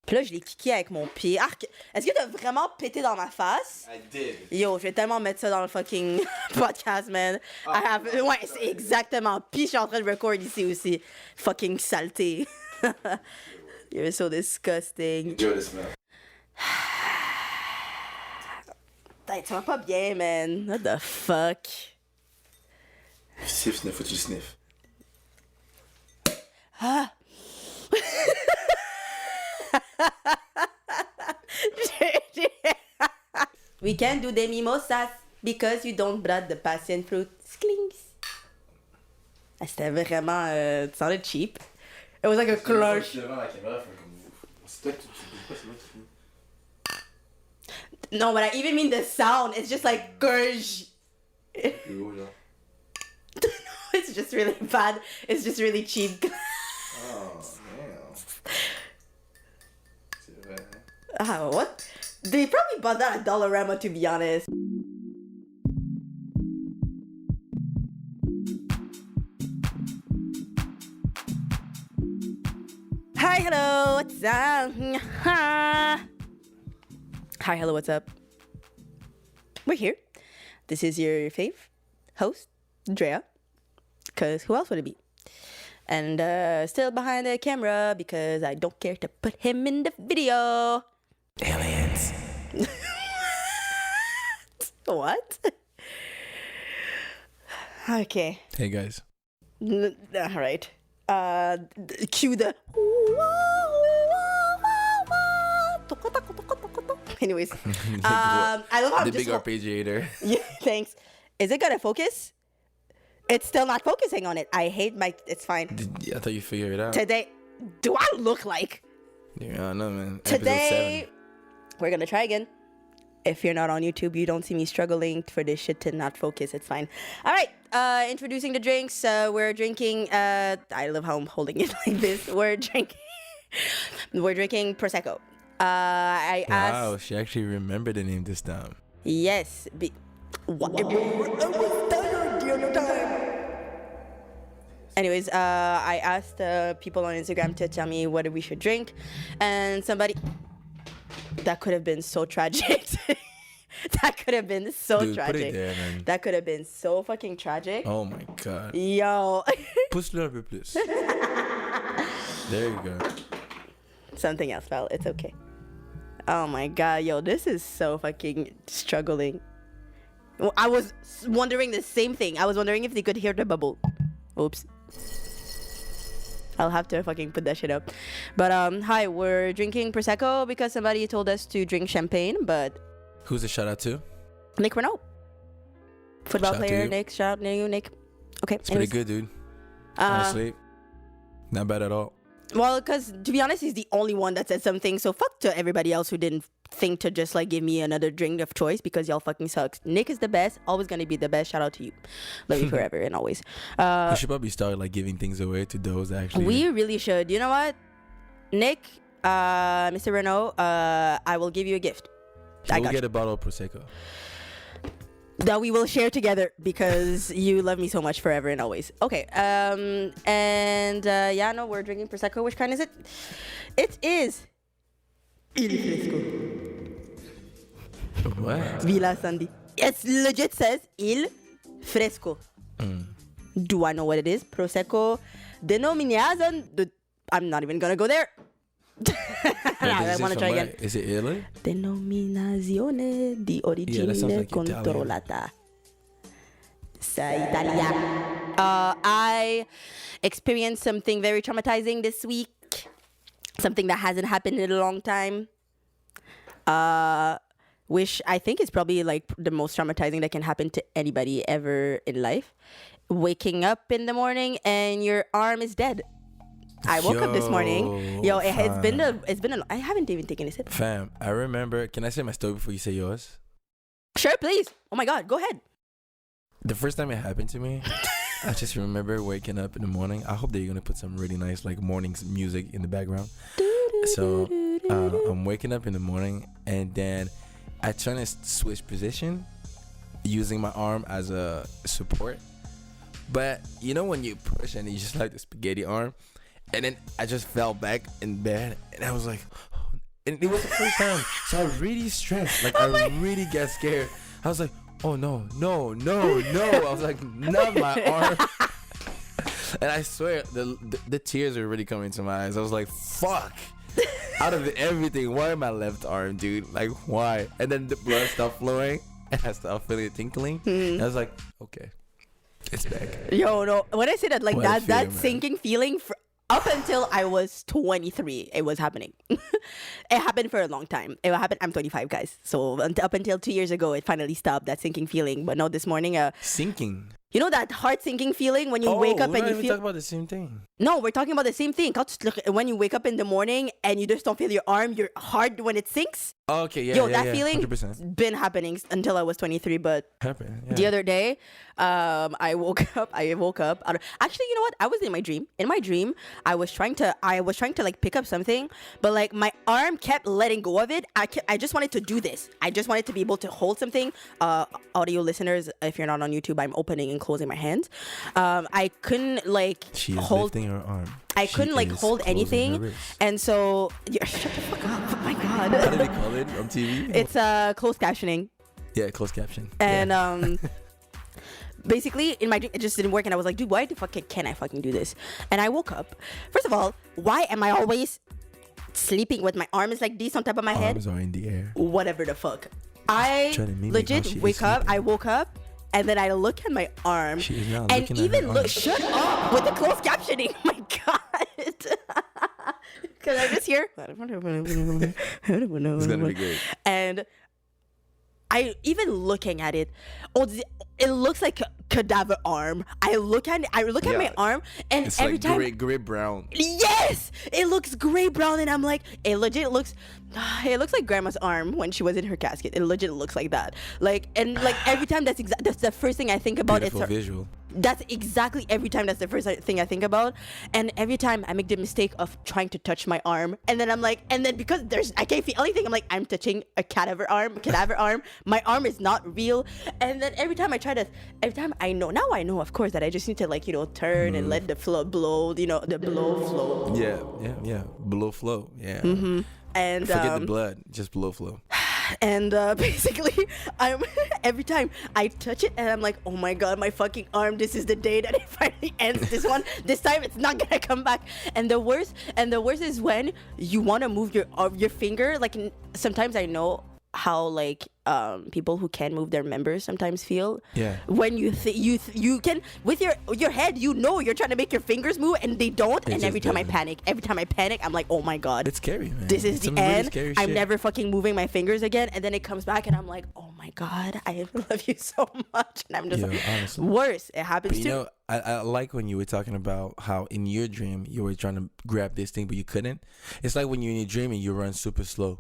Puis là, je l'ai kické avec mon pied. Arc, est-ce que t'as vraiment pété dans ma face? I did. Yo, je vais tellement mettre ça dans le fucking podcast, man. Ouais, c'est exactement. Puis je suis en train de record ici aussi. Fucking saleté. You're so disgusting. Enjoy the smell. Putain, tu vas pas bien, man. What the fuck? Sniff, sniff, faut que tu sniff. Ah! We can't do the mimosas because you don't brought the passion fruit. Sklings. Ah, c'était vraiment... it sounded cheap. It was like a cloche. No, but I even mean the sound. It's just like gurge. No, it's just really bad. It's just really cheap. Oh, damn. What? They probably bought that at Dollarama, to be honest. Hi, hello, what's up? Hi, hello, what's up? We're here. This is your fave host, Dréa. Because who else would it be? And still behind the camera because I don't care to put him in the video. Aliens. What? Okay. Hey guys. All right. Cue the. Anyways, I love how the just big arpeggiator. Yeah, thanks. Is it gonna focus? It's still not focusing on it. I hate my. It's fine. I thought you figured it out. Today, do I look like? Yeah, I don't know, man. Today, Episode 7. we're gonna try again. If you're not on YouTube, you don't see me struggling for this shit to not focus. It's fine. All right. Introducing the drinks. We're drinking. I love how I'm holding it like this. We're drinking. We're drinking prosecco. I asked. Wow, she actually remembered the name this time. Yes. What? Anyways, I asked people on Instagram to tell me what we should drink, and somebody. That could have been so tragic. That could have been so Dude, tragic. put it there, man. That could have been so fucking tragic. Oh my god. Yo. Pousse-le un peu plus. There you go. Something else fell. It's okay. Oh my god, yo, this is so fucking struggling. Well, I was wondering the same thing. I was wondering if they could hear the bubble. Oops. I'll have to fucking put that shit up. But hi, we're drinking prosecco because somebody told us to drink champagne. But Who's the shout out to? Nick Renault, football Shout out to player. you. Nick, shout out to you, Nick. Okay, It's pretty good, dude. Honestly, not bad at all. Well, because to be honest, he's the only one that said something. So fuck to everybody else who didn't think to just like give me another drink of choice because y'all fucking sucks. Nick is the best, always gonna be the best. Shout out to you, love you forever and always. We should probably start like giving things away to those that actually. We really should. You know what, Nick, Mr. Renault, I will give you a gift. We'll get a bottle of prosecco. That we will share together because you love me so much forever and always. Okay. Yeah, no, we're drinking prosecco. Which kind is it? It is Il Fresco. What? Villa Sandy. It legit says Il Fresco. Do I know what it is? Prosecco denominazione. I'm not even gonna go there. I want to try again. Is it Italy? Denominazione di origine like controllata. Sa Italia. I experienced something very traumatizing this week. Something that hasn't happened in a long time. Which I think is probably like the most traumatizing that can happen to anybody ever in life. Waking up in the morning and your arm is dead. I woke up this morning. Yo, it's been I haven't even taken a sip. Fam, I remember. Can I say my story before you say yours? Sure, please. Oh my God, go ahead. The first time it happened to me, I just remember waking up in the morning. I hope that you're gonna put some really nice like morning music in the background. So I'm waking up in the morning and then I try to switch position using my arm as a support. But you know when you push and you just like the spaghetti arm. And then I just fell back in bed and I was like, And it was the first time. So I really stressed. Like, I really got scared. I was like, oh, no. I was like, not my arm. And I swear, the tears were really coming to my eyes. I was like, fuck. Out of everything, why my left arm, dude? Like, why? And then the blood stopped flowing. And I started feeling it tinkling. And I was like, okay. It's back. Yo, no. When I say that, like What that fear, sinking feeling, up until I was 23, it was happening. It happened for a long time. It happened. I'm 25, guys. So up until 2 years ago, it finally stopped, that sinking feeling. But no, this morning, Sinking. you know that heart sinking feeling when you wake up and you feel. Talk about the same thing. No, we're talking about the same thing. When you wake up in the morning and you just don't feel your arm, your heart when it sinks. Oh, okay, yeah. That feeling 100%. been happening until I was 23. But Happened. Yeah. the other day, I woke up. Actually, you know what? I was in my dream. In my dream, I was trying to like pick up something, but like my arm kept letting go of it. I just wanted to do this. I just wanted to be able to hold something. Audio listeners, if you're not on YouTube, I'm opening and closing my hands. I couldn't like She is hold. lifting her arm. I She couldn't like is hold closing her anything, wrist. and so shut the fuck up. Oh my god. How do they call it on TV? It's closed captioning. Yeah, closed caption. And basically in my dream it just didn't work, and I was like, dude, why the fuck can I fucking do this? And I woke up. First of all, why am I always sleeping with my arms like this on top of my head? Arms are in the air. Whatever the fuck. I Trying to mimic how legit she is wake up. sleeping. I woke up. And then I look at my arm, She is not and looking at even her look. arm. Shut up with the closed captioning. Oh my god! Because I just hear. It's gonna be good. And I even looking at it, it looks like a cadaver arm. I look at my arm, and It's every like time, gray brown. yes, it looks gray brown, and I'm like, it looks like grandma's arm when she was in her casket. It legit looks like that. Like, and like every time that's the first thing I think about. Beautiful It's her, visual. that's exactly every time that's the first thing I think about. And every time I make the mistake of trying to touch my arm, and then I'm like, and then because I can't feel anything, I'm like, I'm touching a cadaver arm. My arm is not real. And then every time I know of course that I just need to like, turn and let the flow blow, the blow flow. Yeah. Below flow. Yeah. And Forget the blood. Just below flow. And basically, every time I touch it, and I'm like, oh my god, my fucking arm! This is the day that it finally ends. This time it's not gonna come back. And the worst is when you want to move your finger. Like sometimes I know how like people who can move their members sometimes feel. Yeah. When you can with your head, you're trying to make your fingers move and they don't. They and just every time don't. I panic, I'm like, oh my god. It's scary, man. This is It's the some really end. scary I'm shit. never fucking moving my fingers again. And then it comes back and I'm like, oh my god, I love you so much. And I'm just like, honestly. worse. It happens But to. I like when you were talking about how in your dream you were trying to grab this thing but you couldn't. It's like when you're in your dream and you run super slow.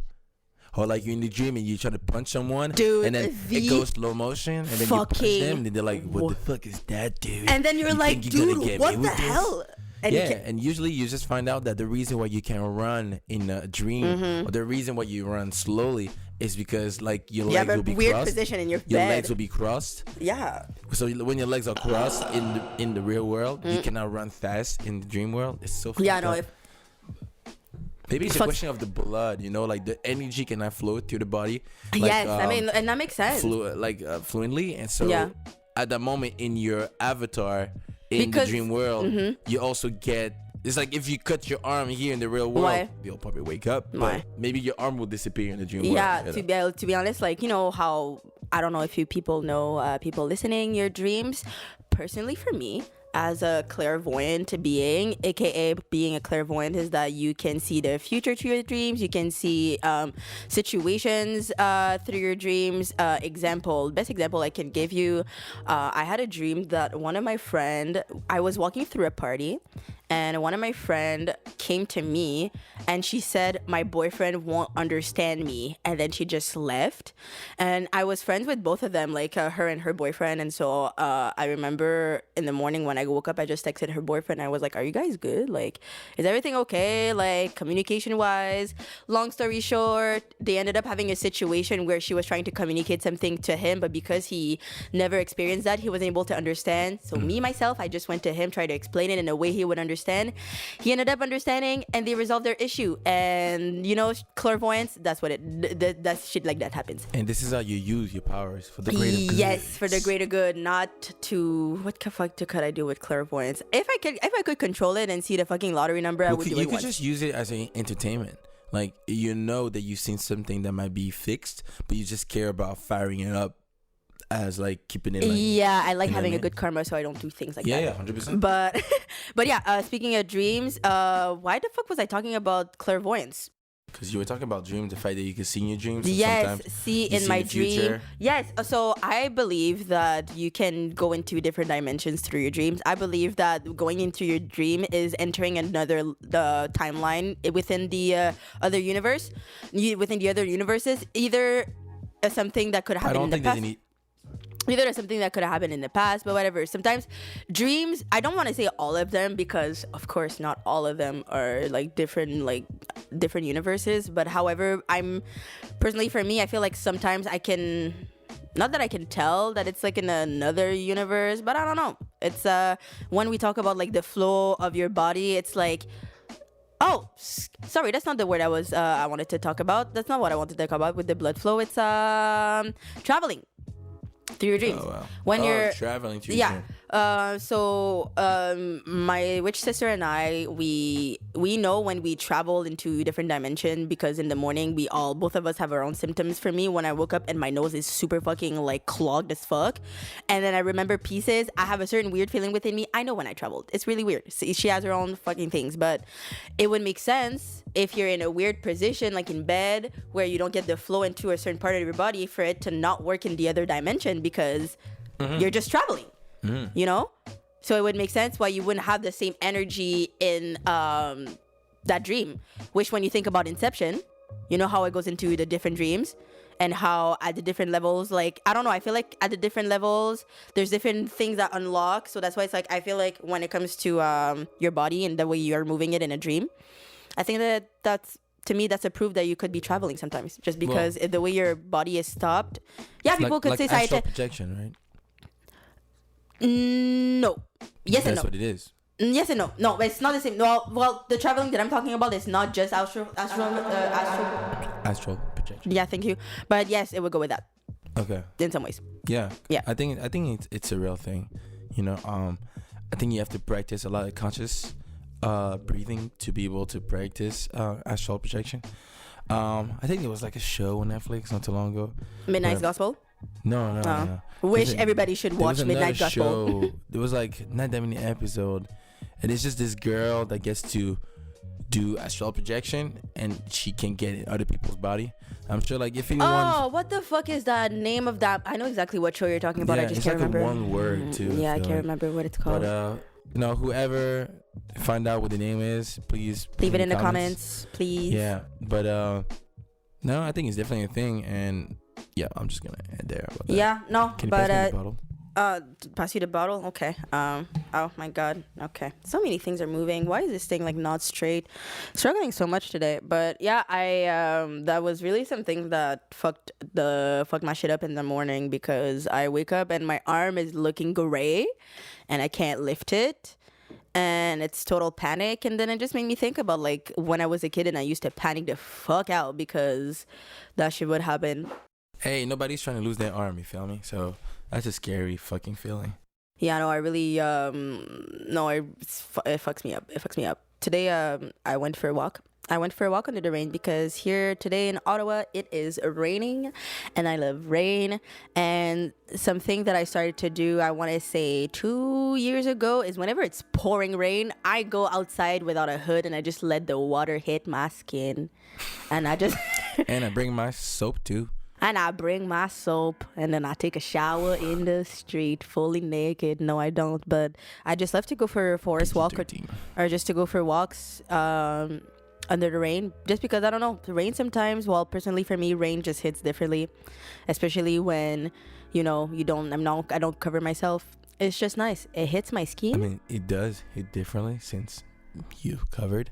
Or like you're in the dream and you try to punch someone, Dude, and then it goes slow motion, and then you punch fucking them, and then they're like, "What the fuck is that, dude?" And then you're like, think you're gonna dude, get what me the with this? hell? And you Yeah, can- and usually you just find out that the reason why you can run in a dream, or the reason why you run slowly, is because like your you have legs a will be weird crossed. position in your Your bed. legs will be crossed. Yeah. So when your legs are crossed in the real world, you cannot run fast in the dream world. It's so Yeah, fucked no. up. Maybe it's a Fuck. question of the blood, like the energy cannot flow through the body. Like, Yes, I mean, and that makes sense. fluently, and so Yeah. at that moment in your avatar in Because- the dream world, you also get. It's like if you cut your arm here in the real world, Why? you'll probably wake up. Why? But maybe your arm will disappear in the dream Yeah, world. to be honest, like, how, I don't know if you people know, people listening, your dreams. Personally, for me, as a clairvoyant being, aka being a clairvoyant, is that you can see the future through your dreams. You can see situations through your dreams. Best example I can give you, I had a dream that one of my friend, I was walking through a party, and one of my friend came to me and she said, my boyfriend won't understand me, and then she just left. And I was friends with both of them, like her and her boyfriend. And so I remember in the morning when I woke up, I just texted her boyfriend. I was like, are you guys good? Like, is everything okay? Like, communication wise. Long story short, they ended up having a situation where she was trying to communicate something to him, but because he never experienced that, he wasn't able to understand. So me, myself, I just went to him, tried to explain it in a way he would understand. understand. He ended up understanding, and they resolved their issue. And clairvoyance, that's what that's shit like that happens. And this is how you use your powers for the greater good. Yes, for the greater good, not to what the fuck could I do with clairvoyance? If I could control it and see the fucking lottery number, I would do it. You could once. just use it as an entertainment. Like, that you've seen something that might be fixed, but you just care about firing it up as like keeping it. Like, yeah, I like having a good karma, so I don't do things like that. Yeah, 100%. But yeah, speaking of dreams, why the fuck was I talking about clairvoyance? Because you were talking about dreams, the fact that you can see in your dreams. Yes, see in my dream. Future. Yes, so I believe that you can go into different dimensions through your dreams. I believe that going into your dream is entering another timeline within the other universe, within the other universes. Either something that could happen in the past. Either there's something that could have happened in the past, but whatever. Sometimes dreams, I don't want to say all of them because, of course, not all of them are like different universes. But however, for me, I feel like sometimes I can, not that I can tell that it's like in another universe, but I don't know. It's when we talk about like the flow of your body, it's like, oh, sorry, that's not the word I wanted to talk about. That's not what I wanted to talk about with the blood flow. It's traveling through your dreams. Oh, wow. When you're traveling through your dreams. So my witch sister and I, we know when we travel into different dimension, because in the morning both of us have our own symptoms. For me, when I woke up and my nose is super fucking like clogged as fuck, and then I remember pieces, I have a certain weird feeling within me. I know when I traveled. It's really weird. She has her own fucking things, but it would make sense if you're in a weird position, like in bed, where you don't get the flow into a certain part of your body, for it to not work in the other dimension, because you're just traveling. So it would make sense why you wouldn't have the same energy in that dream, which when you think about Inception, you know how it goes into the different dreams and how at the different levels, like, I don't know, I feel like at the different levels there's different things that unlock. So that's why it's like, I feel like when it comes to your body and the way you're moving it in a dream, I think that's to me, that's a proof that you could be traveling sometimes, just because the way your body is stopped. Yeah, people could say astral projection, right? No. Yes and no. That's what it is. Yes and no. No, it's not the same. Well, the traveling that I'm talking about is not just astral. Astral projection. Yeah, thank you. But yes, it would go with that. Okay. In some ways. Yeah. Yeah. I think it's a real thing. I think you have to practice a lot of conscious breathing to be able to practice astral projection. I think there was like a show on Netflix not too long ago. Midnight's Gospel? No. Wish everybody should watch Midnight Gospel. Show. There was like not that many episodes, and it's just this girl that gets to do astral projection, and she can get in other people's body. I'm sure, like, if anyone. Oh, what the fuck is the name of that? I know exactly what show you're talking about. Yeah, I just can't like remember. One word too. Yeah, I can't remember what it's called. But whoever find out what the name is, please leave it in the comments, please. Yeah, but no, I think it's definitely a thing, and yeah, I'm just gonna end there. About that. Yeah, no, Can you pass me the bottle? Pass you the bottle. Okay. Oh my god. Okay. So many things are moving. Why is this thing like not straight? Struggling so much today. But yeah, I that was really something that fucked my shit up in the morning, because I wake up and my arm is looking gray, and I can't lift it. And it's total panic. And then it just made me think about like when I was a kid and I used to panic the fuck out because that shit would happen. Hey, nobody's trying to lose their arm, you feel me? So that's a scary fucking feeling. Yeah, no, I really, no, it fucks me up. It fucks me up. Today, I went for a walk. I went for a walk under the rain, because here today in Ottawa, it is raining, and I love rain. And something that I started to do, I want to say 2 years ago, is whenever it's pouring rain, I go outside without a hood and I just let the water hit my skin. And I just... And I bring my soap too. And I bring my soap, and then I take a shower in the street fully naked. No, I don't. But I just love to go for a forest walk or just to go for walks under the rain. Just because, I don't know, the rain sometimes, well, personally for me, rain just hits differently. Especially when, I don't cover myself. It's just nice. It hits my skin. I mean, it does hit differently since you covered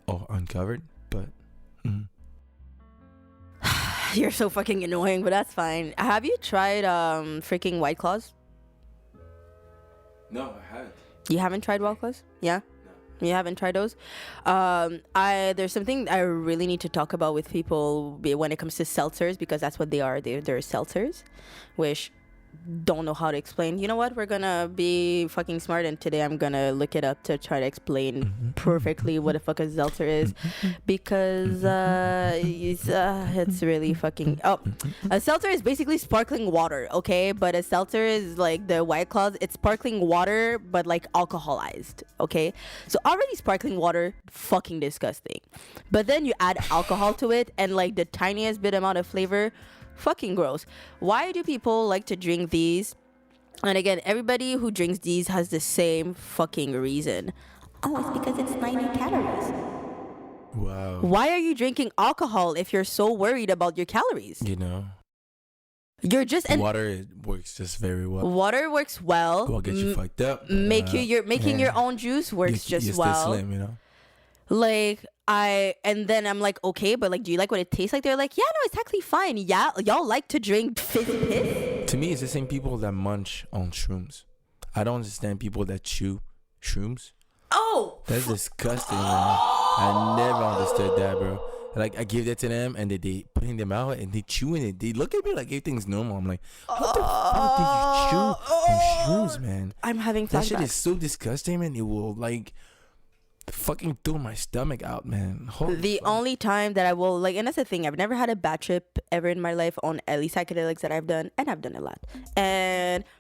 or uncovered. But... You're so fucking annoying, but that's fine. Have you tried freaking White Claws? No, I haven't. You haven't tried White Claws? Yeah? No, I You haven't tried those? There's something I really need to talk about with people when it comes to seltzers, because that's what they are. They're seltzers, which don't know how to explain. You know what? We're gonna be fucking smart, and today I'm gonna look it up to try to explain perfectly what the fuck a seltzer is, because it's really fucking. A seltzer is basically sparkling water, okay? But a seltzer is like the White Claws. It's sparkling water, but like alcoholized, okay? So already sparkling water, fucking disgusting. But then you add alcohol to it, and like the tiniest bit amount of flavor. Fucking gross. Why do people like to drink these? And again, everybody who drinks these has the same fucking reason. Oh, it's because it's 90 calories. Wow. Why are you drinking alcohol if you're so worried about your calories? You know, You're just water works just very well. Water works well. Will get you fucked up. Making your own juice works you're just well. Still slim, you know. Like and then I'm like, okay, but like, do you like what it tastes like? They're like, yeah, no, it's actually fine. Yeah, y'all like to drink fizzy piss. To me, it's the same people that munch on shrooms. I don't understand people that chew shrooms. Oh, that's disgusting, man. I never understood that, bro. Like, I give that to them, and they putting them out, and they chewing it. They look at me like everything's normal. I'm like, what the fuck did you chew on shrooms, man? I'm having flashbacks. That shit is so disgusting, man. It will like fucking throw my stomach out, man. Holy fuck. Only time that I will like, and that's the thing, I've never had a bad trip ever in my life on any psychedelics that I've done, and I've done a lot.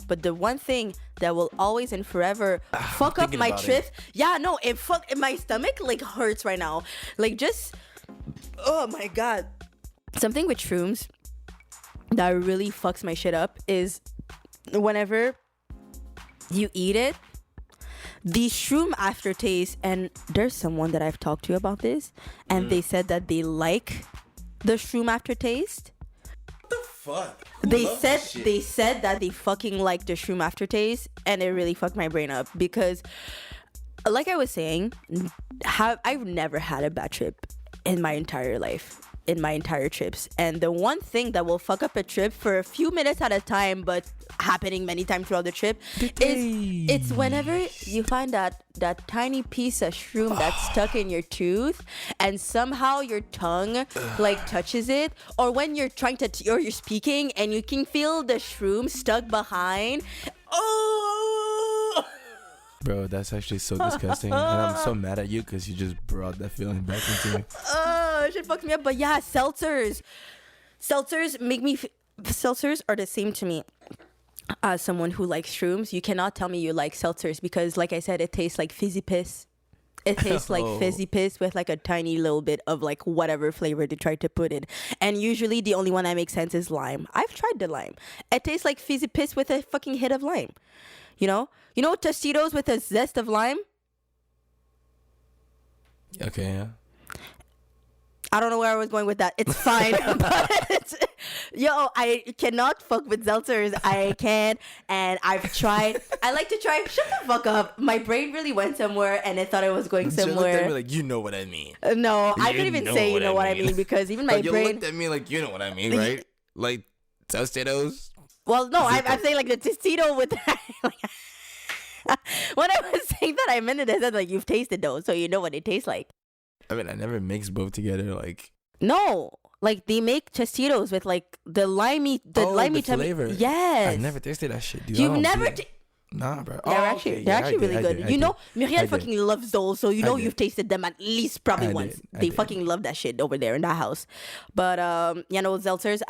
But the one thing that will always and forever fuck up my trip, my stomach like hurts right now. Like, just, oh my god, something with shrooms that really fucks my shit up is whenever you eat it, the shroom aftertaste. And there's someone that I've talked to about this, and they said that they like the shroom aftertaste. What the fuck? They said that they fucking like the shroom aftertaste, and it really fucked my brain up because, like I was saying, I've never had a bad trip in my entire life. In my entire trips. And the one thing that will fuck up a trip for a few minutes at a time, but happening many times throughout the trip, it's whenever you find that tiny piece of shroom that's stuck in your tooth, and somehow your tongue like touches it, or when you're trying to or you're speaking and you can feel the shroom stuck behind. Oh, bro, that's actually so disgusting. And I'm so mad at you because you just brought that feeling back into me. Shit fucks me up. But yeah, seltzers make me seltzers are the same to me as someone who likes shrooms. You cannot tell me you like seltzers because, like I said, it tastes like fizzy piss. It tastes like fizzy piss with like a tiny little bit of like whatever flavor they tried to put in. And usually the only one that makes sense is lime. I've tried the lime. It tastes like fizzy piss with a fucking hit of lime. You know Tostitos with a zest of lime? Okay, yeah. I don't know where I was going with that. It's fine. But I cannot fuck with seltzers. I can't. And I've tried. I like to try. Shut the fuck up. My brain really went somewhere and it thought it was going somewhere. Looked at me like, you know what I mean. No, I couldn't even say you know what I mean because even my brain. You looked at me like, you know what I mean, right? Like Tostitos. Well, no, I'm saying like the Tostito with. When I was saying that, I meant it. I said like you've tasted those, so you know what it tastes like. I mean, I never mixed both together. Like, no, like they make Tostitos with like the limey flavor. Yes, I never tasted that shit, dude. You've never. Nah, bro. They're actually really good. Michel fucking loves those, so you've tasted them at least probably once. They fucking love that shit over there in that house. But seltzers,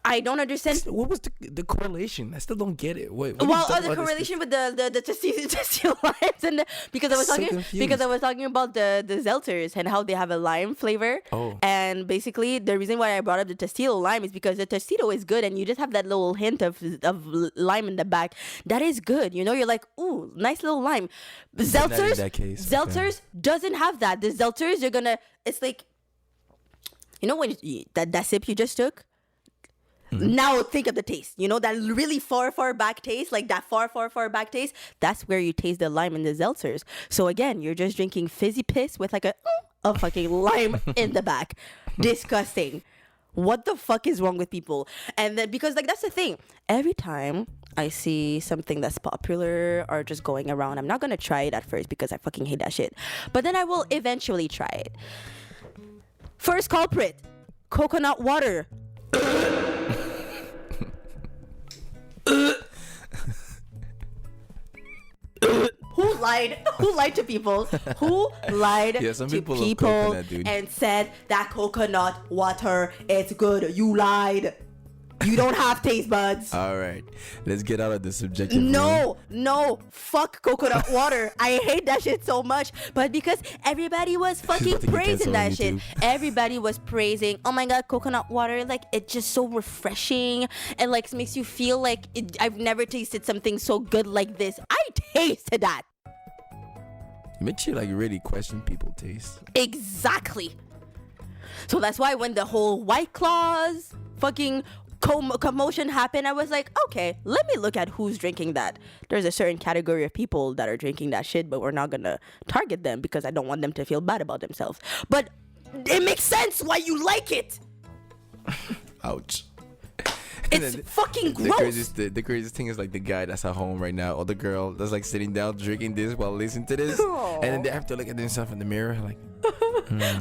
I don't understand. What was the correlation? I still don't get it. The correlation with the Tostito limes, and because I was talking about the Seltzers and how they have a lime flavor. Oh. And basically the reason why I brought up the Tostito lime is because the Tostito is good, and you just have that little hint of lime in the back. That is good. You're like, ooh, nice little lime. Seltzers, that case, Seltzers doesn't have that. The Seltzers, it's like, when that sip you just took. Mm-hmm. Now think of the taste. That really far back taste, like that far back taste. That's where you taste the lime in the seltzers. So again, you're just drinking fizzy piss with like a fucking lime in the back. Disgusting. What the fuck is wrong with people? And then because like that's the thing. Every time I see something that's popular or just going around, I'm not gonna try it at first because I fucking hate that shit. But then I will eventually try it. First culprit, coconut water. Who lied? Who lied to people? Who lied some to people love people coconut, dude. and said that coconut water is good? You lied. You don't have taste buds. All right, let's get out of the subjective. No, fuck coconut water. I hate that shit so much. But because everybody was fucking praising that shit, everybody was praising, oh my god, coconut water, like it's just so refreshing and like makes you feel like I've never tasted something so good like this. I tasted that. It makes you like really question people's taste. Exactly. So that's why when the whole White Claws fucking commotion happened, I was like, okay, let me look at who's drinking that. There's a certain category of people that are drinking that shit, but we're not gonna target them because I don't want them to feel bad about themselves. But it makes sense why you like it. Ouch. It's fucking gross. The craziest thing is like the guy that's at home right now or the girl that's like sitting down drinking this while listening to this. Aww. And then they have to look at themselves in the mirror like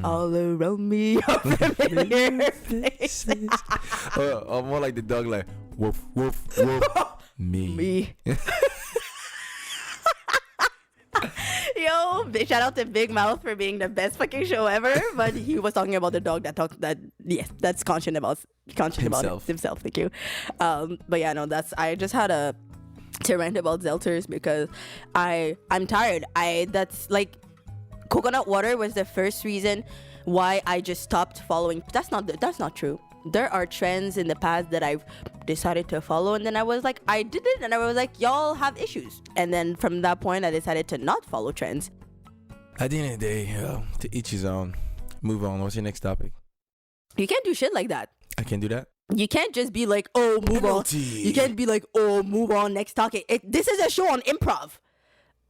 all around me are familiar faces. or more like the dog like woof woof woof. Me. Yo, shout out to Big Mouth for being the best fucking show ever. But he was talking about the dog that's conscious about himself. Thank you. But yeah, no, I just had to rant about Seltzers because I'm tired. That's like coconut water was the first reason why I just stopped following. That's not true. There are trends in the past that I've decided to follow, and then I was like, I did it, and I was like, y'all have issues, and then from that point I decided to not follow trends. At the end of the day, to each his own. Move on. What's your next topic? You can't do shit like that. I can do that. You can't just be like, oh, move Penalty. on. You can't be like, oh, move on, next topic. This is a show on improv.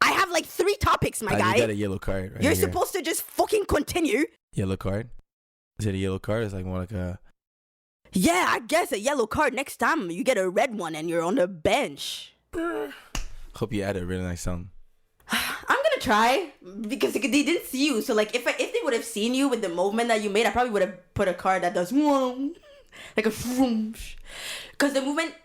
I have like 3 topics, my guy. You got a yellow card right You're here. supposed to just fucking continue. Yellow card? Is it a yellow card? It's like more like a... Yeah, I guess a yellow card. Next time you get a red one and you're on the bench. Hope you added a really nice song. I'm gonna try because they didn't see you. So like if they would have seen you with the movement that you made, I probably would have put a card that does like a because the movement,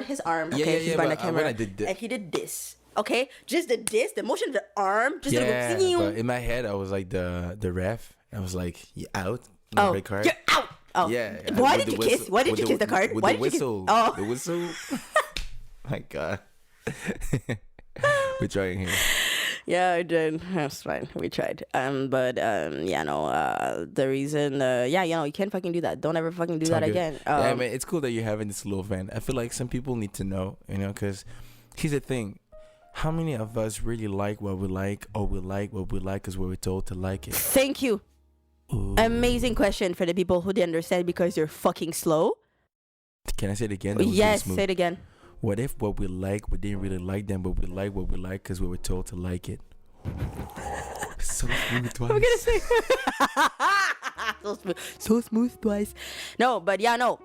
his arm. Okay, he's behind the camera. When I did this. And he did this. Okay, just the motion of the arm. Just but in my head I was like the ref. I was like, you out. Oh, red card. you're out. Oh. Yeah. Why did you kiss? Why did you kiss the card? With Why the did you whistle. kiss? Oh. The whistle. My God. We're trying here. Yeah, I did. That's fine. We tried. The reason, you can't fucking do that. Don't ever fucking do that again. Yeah, man, it's cool that you're having this little fan. I feel like some people need to know, because here's the thing. How many of us really like what we like, or we like what we like because we were told to like it? Thank you. Ooh. Amazing question for the people who didn't understand because you're fucking slow. Can I say it again? Yes, say it again. What if what we like, we didn't really like them, but we like what we like because we were told to like it? So smooth twice. I'm gonna say so smooth twice. No, but yeah, no.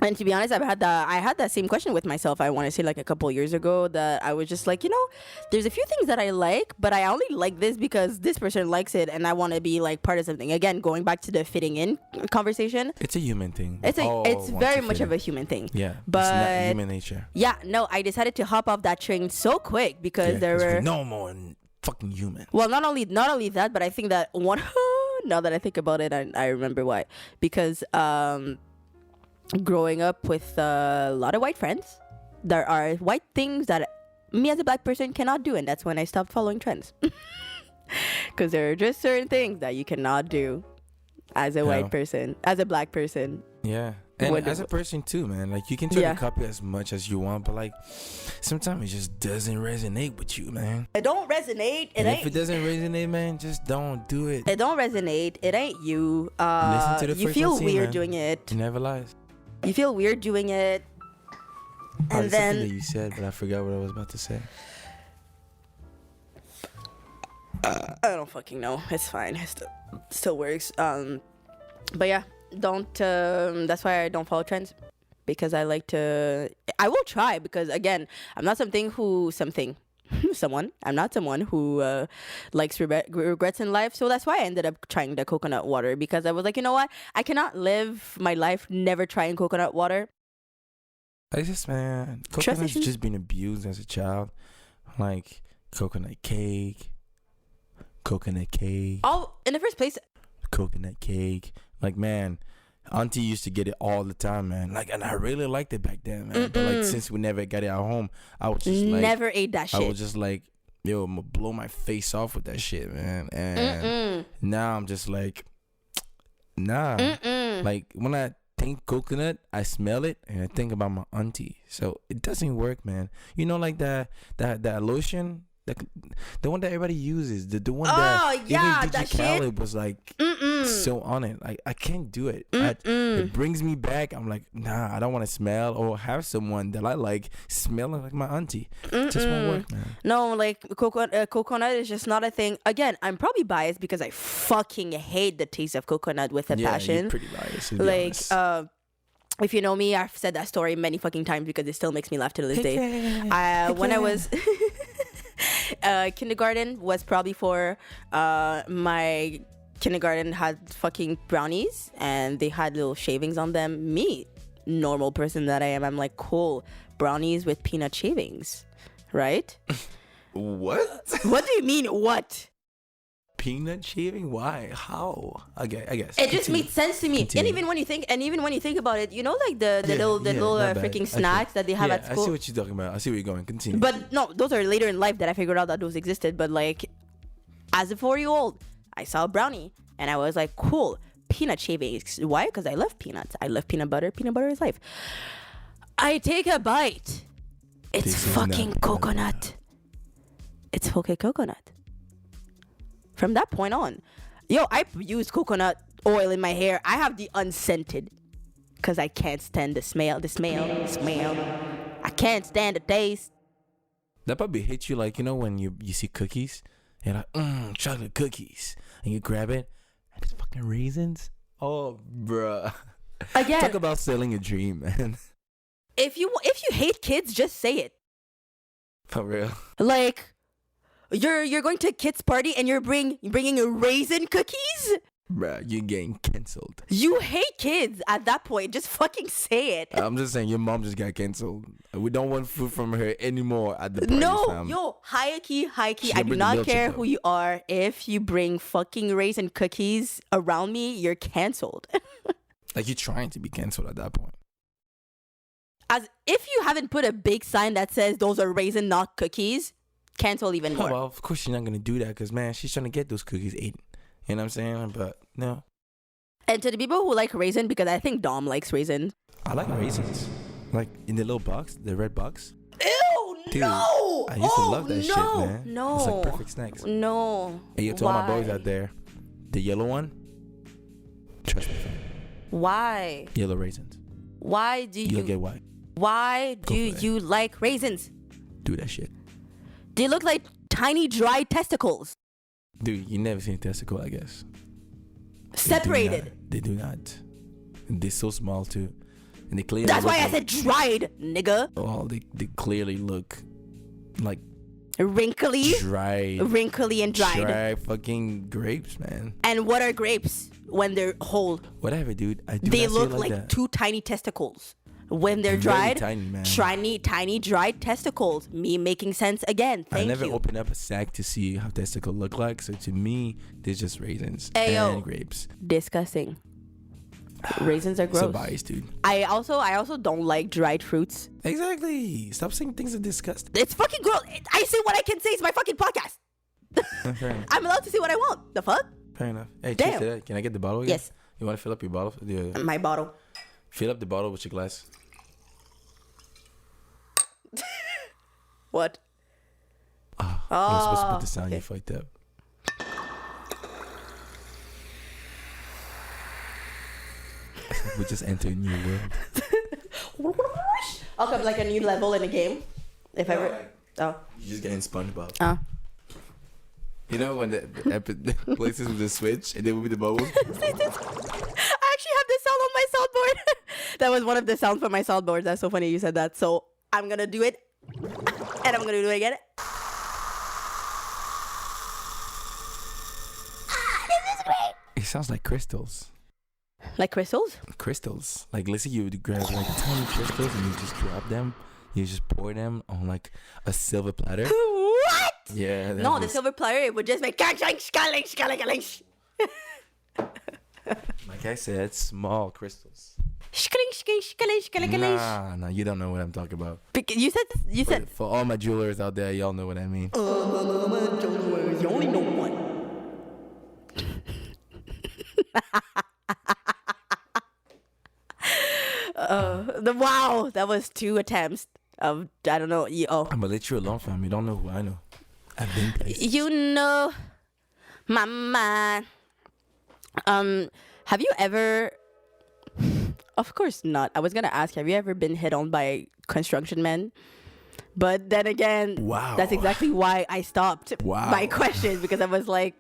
And to be honest, I had that same question with myself. I want to say like a couple years ago that I was just like, there's a few things that I like, but I only like this because this person likes it, and I want to be like part of something. Again, going back to the fitting in conversation. It's a human thing. It's very much of a human thing. Yeah, but it's not human nature. Yeah, no, I decided to hop off that train so quick because there were no more fucking human. Well, not only that, but I think that one. Now that I think about it, I remember why. Because growing up with a lot of white friends, there are white things that me as a black person cannot do, and that's when I stopped following trends. Because there are just certain things that you cannot do as a white person, as a black person. Yeah. And as a person too, man. Like, you can try to copy as much as you want, but like sometimes it just doesn't resonate with you, man. It don't resonate. If it doesn't resonate, man, just don't do it. It don't resonate. It ain't you. Listen to the you feel weird man. doing it. It never lies. You feel weird doing it. And then something that you said, but I forgot what I was about to say. I don't fucking know. It's fine. It still works. But yeah, don't. That's why I don't follow trends, because I like to. I will try because again, I'm not someone. I'm not someone who likes regrets in life. So that's why I ended up trying the coconut water, because I was like, you know what? I cannot live my life never trying coconut water. I just, man, coconut's just been abused as a child. Like coconut cake. Oh, in the first place. Coconut cake. Like, man, auntie used to get it all the time, man. Like, and I really liked it back then, man. But like, since we never got it at home, I was just like, never ate that shit. I was just like, yo, I'm gonna blow my face off with that shit, man. And now I'm just like, nah. Like, when I think coconut, I smell it and I think about my auntie. So it doesn't work, man. You know, like that lotion, the one that everybody uses, the one that even that Khaled was like so on it. Like, I can't do it. It brings me back. I'm like, nah, I don't want to smell or have someone that I like smelling like my auntie. It just won't work, man. No, like coconut is just not a thing. Again, I'm probably biased because I fucking hate the taste of coconut with a passion. You're pretty biased, to be like honest. If you know me, I've said that story many fucking times because it still makes me laugh to this day. When I was kindergarten was probably for my kindergarten had fucking brownies and they had little shavings on them. Me, normal person that I am, I'm like, cool, brownies with peanut shavings, right? What? What do you mean, what? Peanut shaving? Why? How? I guess. It just made sense to me. Continue. And even when you think about it, you know, like the little freaking snacks that they have at school. I see what you're talking about. I see where you're going. Continue. But no, those are later in life that I figured out that those existed. But like, as a 4-year-old, I saw a brownie and I was like, cool, peanut shavings. Why? Because I love peanuts. I love peanut butter. Peanut butter is life. I take a bite. It's fucking coconut. It's fucking coconut. From that point on, I use coconut oil in my hair. I have the unscented because I can't stand the smell. I can't stand the taste. That probably hits you like, you know, when you see cookies, you're like, chocolate cookies, and you grab it, and it's fucking raisins. Oh, bruh. Again, talk about selling a dream, man. If you hate kids, just say it. For real. Like, you're going to a kid's party and you're bringing a raisin cookies? Bruh, you're getting canceled. You hate kids at that point. Just fucking say it. I'm just saying, your mom just got canceled. We don't want food from her anymore at the party. No, high key. I do not care who you are. If you bring fucking raisin cookies around me, you're canceled. Like, you're trying to be canceled at that point. As if you haven't put a big sign that says those are raisin, not cookies, cancel even more. Oh, well, of course she's not going to do that because, man, she's trying to get those cookies eaten. You know what I'm saying? But no. And to the people who like raisin, because I think Dom likes raisin. I like raisins. Like in the little box, the red box. Ew, dude, no! I used to love that shit, man. No. It's like perfect snacks. No. And you told my boys out there, the yellow one, trust me, fam. Why? Yellow raisins. Why do you... You'll get white. Why do you like raisins? Do that shit. They look like tiny dry testicles. Dude, you never seen a testicle, I guess. Separated. They do not. And they're so small too. And they clearly That's why I said dried, nigga. Oh, they clearly look like wrinkly and dried. Dry fucking grapes, man. And what are grapes when they're whole? Whatever, dude. They look like two tiny testicles. When they're dried, tiny, man. Tiny dried testicles. Me making sense again. Thank you. I never opened up a sack to see how testicles look like. So to me, they're just raisins and grapes. Disgusting. Raisins are gross. So biased, dude. I also don't like dried fruits. Exactly. Stop saying things are disgusting. It's fucking gross. I say what I can say. It's my fucking podcast. I'm allowed to say what I want. The fuck? Fair enough. Hey, damn. cheers to that. Can I get the bottle again? Yes. You want to fill up your bottle? Yeah. My bottle. Fill up the bottle with your glass. What? I'm supposed to put the sound. You fucked up. We just entered a new world. I'll come like a new level in a game. If ever. Oh. You're just getting SpongeBob. Oh. You know when the places with the switch and they move the bubbles? I actually have this sound on my soundboard. That was one of the sounds from my soundboards. That's so funny you said that. So I'm gonna do it, and I'm gonna do it again. This is great. It sounds like crystals. Like crystals? Crystals. Like, let's say you would grab like tiny crystals and you just drop them. You just pour them on like a silver platter. What? Yeah. No, the silver platter, it would just make like I said, small crystals. Nah, you don't know what I'm talking about. You said For all my jewelers out there, y'all know what I mean. jewelers, you only know one. Wow, that was 2 attempts of, I don't know. I'm gonna let you alone, fam. You don't know who I know. I've been places. You know my mind. Have you ever? Of course not. I was gonna ask, have you ever been hit on by construction men? But then again, wow, that's exactly why I stopped my question, because I was like,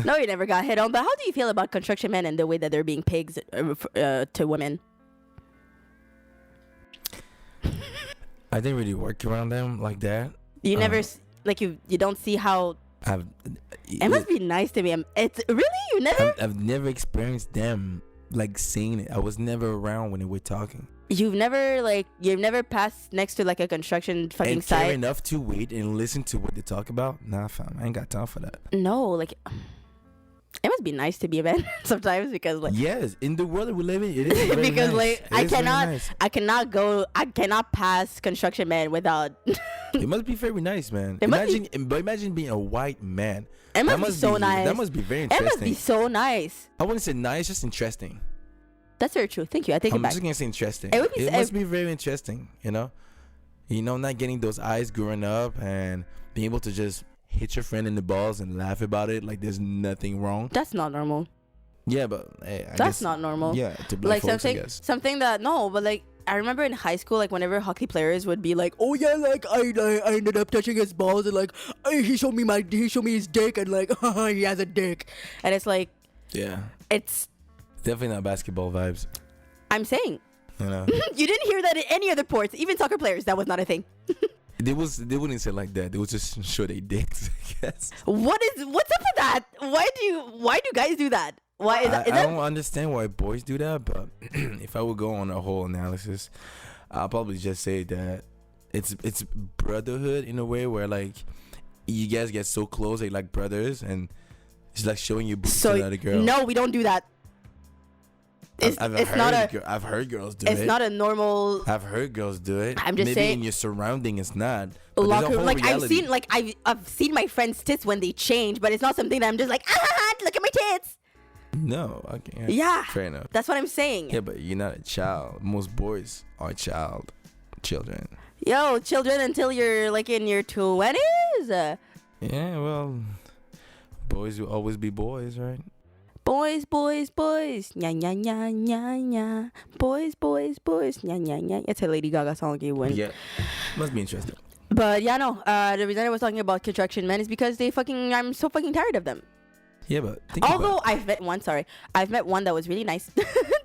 no, you never got hit on. But how do you feel about construction men and the way that they're being pigs to women? I didn't really work around them like that. You never you don't see how. It must be nice to me. It's really, you never. I've never experienced them like seeing it. I was never around when they were talking. You've never passed next to like a construction fucking and site. care enough to wait and listen to what they talk about? Nah, fam, I ain't got time for that. No, like, it must be nice to be a man sometimes, because like, yes, in the world that we live in, it is very because nice. like I cannot pass construction man without. It must be very nice, man. Imagine being a white man. It must be so nice. That must be very interesting. It must be so nice. I wouldn't say nice, just interesting. That's very true. Thank you. I take it back. I'm just gonna say interesting. It must be very interesting. Not getting those eyes growing up and being able to just hit your friend in the balls and laugh about it like there's nothing wrong. That's not normal. Yeah, but hey, that's not normal. Yeah, to black like folks, I guess. something that but like I remember in high school, like whenever hockey players would be like, oh yeah, like I ended up touching his balls and like he showed me his dick and like he has a dick, and it's like, yeah, it's definitely not basketball vibes. I'm saying, you didn't hear that in any other sports, even soccer players. That was not a thing. They wouldn't say like that. They would just show their dicks, I guess. What's up with that? Why do guys do that? Why is that? I don't understand why boys do that, but if I would go on a whole analysis, I'll probably just say that it's brotherhood in a way where like you guys get so close, like brothers, and it's like showing you boobs to another girl. No, we don't do that. I've heard girls do it. It's not a normal. I've heard girls do it. I'm just Maybe saying. In your surrounding, it's not. Locker, like I've seen my friends' tits when they change, but it's not something that I'm just like, look at my tits. No, okay. Yeah, fair enough. That's what I'm saying. Yeah, but you're not a child. Most boys are children. Yo, children until you're like in your 20s. Yeah, well, boys will always be boys, right? Boys, boys, boys, nya nya nya nya nya. Boys, boys, boys, nya nya nya. It's a Lady Gaga song. You win. Yeah, must be interesting. But yeah, no. The reason I was talking about construction men is because I'm so fucking tired of them. Yeah, but I've met one that was really nice.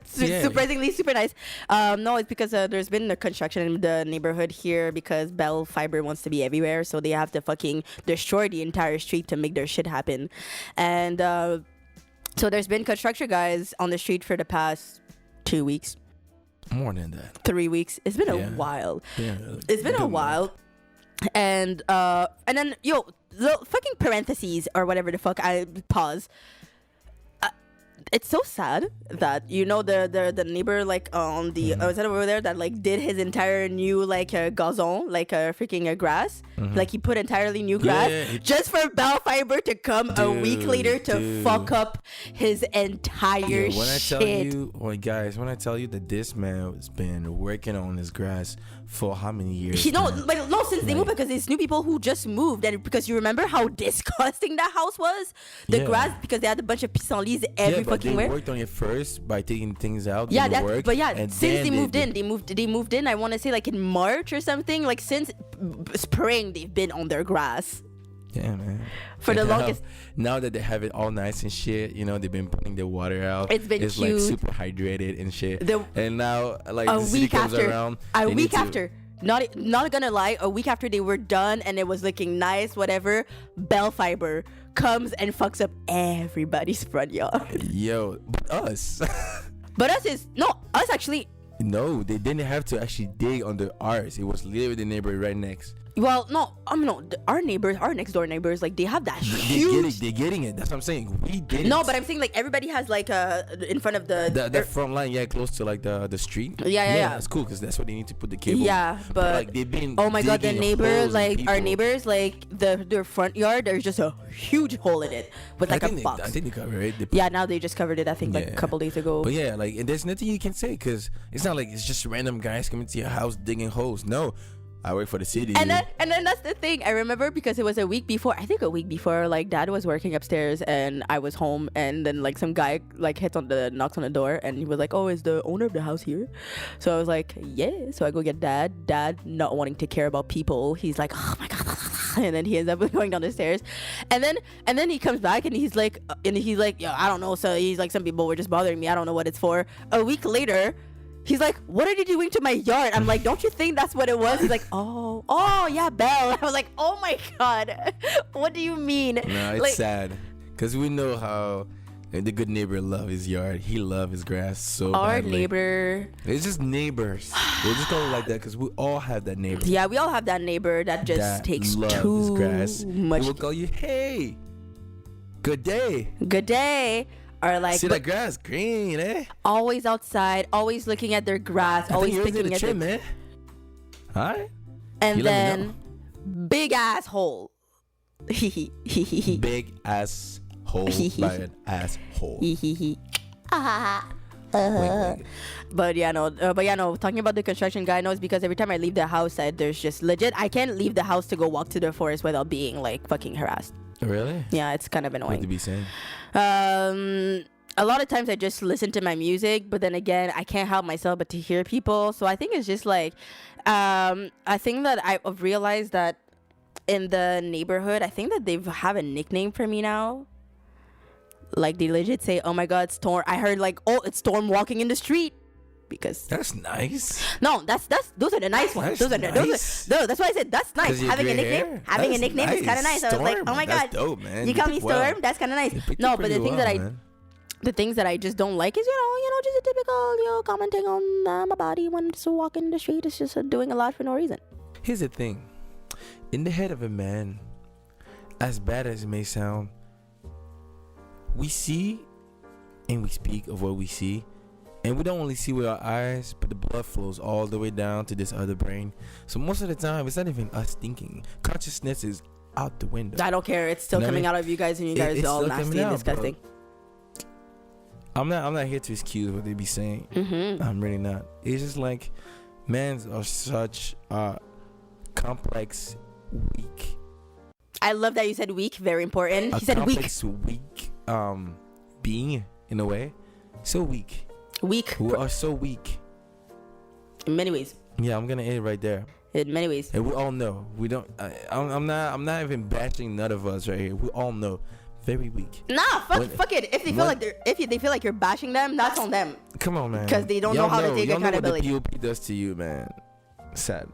Surprisingly super nice. No, it's because there's been a construction in the neighborhood here because Bell Fiber wants to be everywhere, so they have to fucking destroy the entire street to make their shit happen. And so there's been construction guys on the street for the past 2 weeks. More than that. 3 weeks. It's been a while. Yeah. It's been a while. And then the fucking parentheses or whatever the fuck, I pause. It's so sad that the neighbor like on the was that over there that like did his entire new like gazon, like a freaking grass, like he put entirely new grass just for Bell Fiber to come a week later to fuck up his entire shit. When I tell you that this man has been working on his grass for how many years? Since they moved, because it's new people who just moved, and because you remember how disgusting that house was, the grass, because they had a bunch of pissenlits every fucking where. They worked on it first by taking things out. Since they moved in. I want to say like in March or something. Like since spring, they've been on their grass. Yeah, man. For the And now- longest, Now that they have it all nice and shit, you know, they've been putting the water out. It's been like cute. super hydrated and shit. The- And now, like, a the city week comes after, around. a they need week to- after, not gonna lie, a week after they were done and it was looking nice, whatever, Bell Fiber comes and fucks up everybody's front yard. Yo, but us. But us actually. No, they didn't have to actually dig under ours. It was literally the neighbor right next. Well, no, our next door neighbors, like they have that huge. They're getting it. That's what I'm saying. We did it. No, but I'm saying like everybody has like in front of the front line, yeah, close to like the street. Yeah. That's cool because that's what they need to put the cable. Yeah, but like they've been. Oh my god, the digging neighbor, holes in like our people. neighbors, like their front yard, there's just a huge hole in it with like a box. I think they covered it. Yeah, now they just covered it. I think like a Yeah. couple days ago. But yeah, like, and there's nothing you can say because it's not like it's just random guys coming to your house digging holes. No, I work for the city. And then that's the thing. I remember because it was a week before. I think a week before, like dad was working upstairs and I was home, and then like some guy like knocks on the door, and he was like, "Oh, is the owner of the house here?" So I was like, "Yeah." So I go get dad. Dad not wanting to care about people. He's like, "Oh my god." And then he ends up going down the stairs, and then he comes back and he's like, "Yo, I don't know." So he's like, "Some people were just bothering me. I don't know what it's for." A week later, he's like, "What are you doing to my yard?" I'm like, "Don't you think that's what it was?" He's like, oh yeah, Belle. I was like, "Oh my god, what do you mean?" No, it's like, sad because we know how the good neighbor love his yard. He love his grass so our badly. neighbor. It's just neighbors. We'll just call it like that because we all have that neighbor. Yeah, we all have that neighbor that just that takes love his too grass. much. He will call you, "Hey, good day. Good day. Or like, See that grass green, eh? always outside, always looking at their grass, always picking at trim, their, man. All right. and You let me then big asshole. Big ass hole by an asshole. But yeah, no. Talking about the construction guy, no, it's because every time I leave the house, there's just legit. I can't leave the house to go walk to the forest without being like fucking harassed. Really? Yeah, it's kind of What to annoying. be saying? A lot of times I just listen to my music, but then again, I can't help myself but to hear people. So I think it's just like, I think that I've realized that in the neighborhood, I think that they have a nickname for me now. Like they legit say, "Oh my God, Storm!" I heard like, "Oh, it's Storm walking in the street," because That's nice. no, that's those are the nice ones. That's Those nice. no, that's why I said that's nice. 'Cause your Having a gray nickname, hair? having a That's nickname is kind of nice. I was like, Storm, "Oh my that's God, dope, man. you call me picked well. Storm? That's kind of nice." You picked No, it but the pretty thing well, that man. the things that I just don't like is just a typical commenting on my body when it's walking in the street. It's just doing a lot for no reason. Here's the thing. In the head of a man, as bad as it may sound, we see and we speak of what we see, and we don't only see with our eyes, but the blood flows all the way down to this other brain. So most of the time, it's not even us thinking. Consciousness is out the window. I don't care. It's still You know what I coming mean? out of you guys, and you guys It's are all still nasty coming and out, bro. disgusting. I'm not here to excuse what they be saying. Mm-hmm. I'm really not. It's just like, men are such complex, weak. I love that you said weak. Very important. He said weak. Complex, weak being in a way. So weak. Weak. We are so weak. In many ways. Yeah, I'm gonna end it right there. In many ways. And we all know. We don't. I'm not even bashing none of us right here. We all know. Very weak. Nah, When- fuck it. If they feel when- like they feel like you're bashing them, that's on them. Come on, man. 'Cause they don't know how to take y'all accountability. Know what the POP does to you, man. Sad.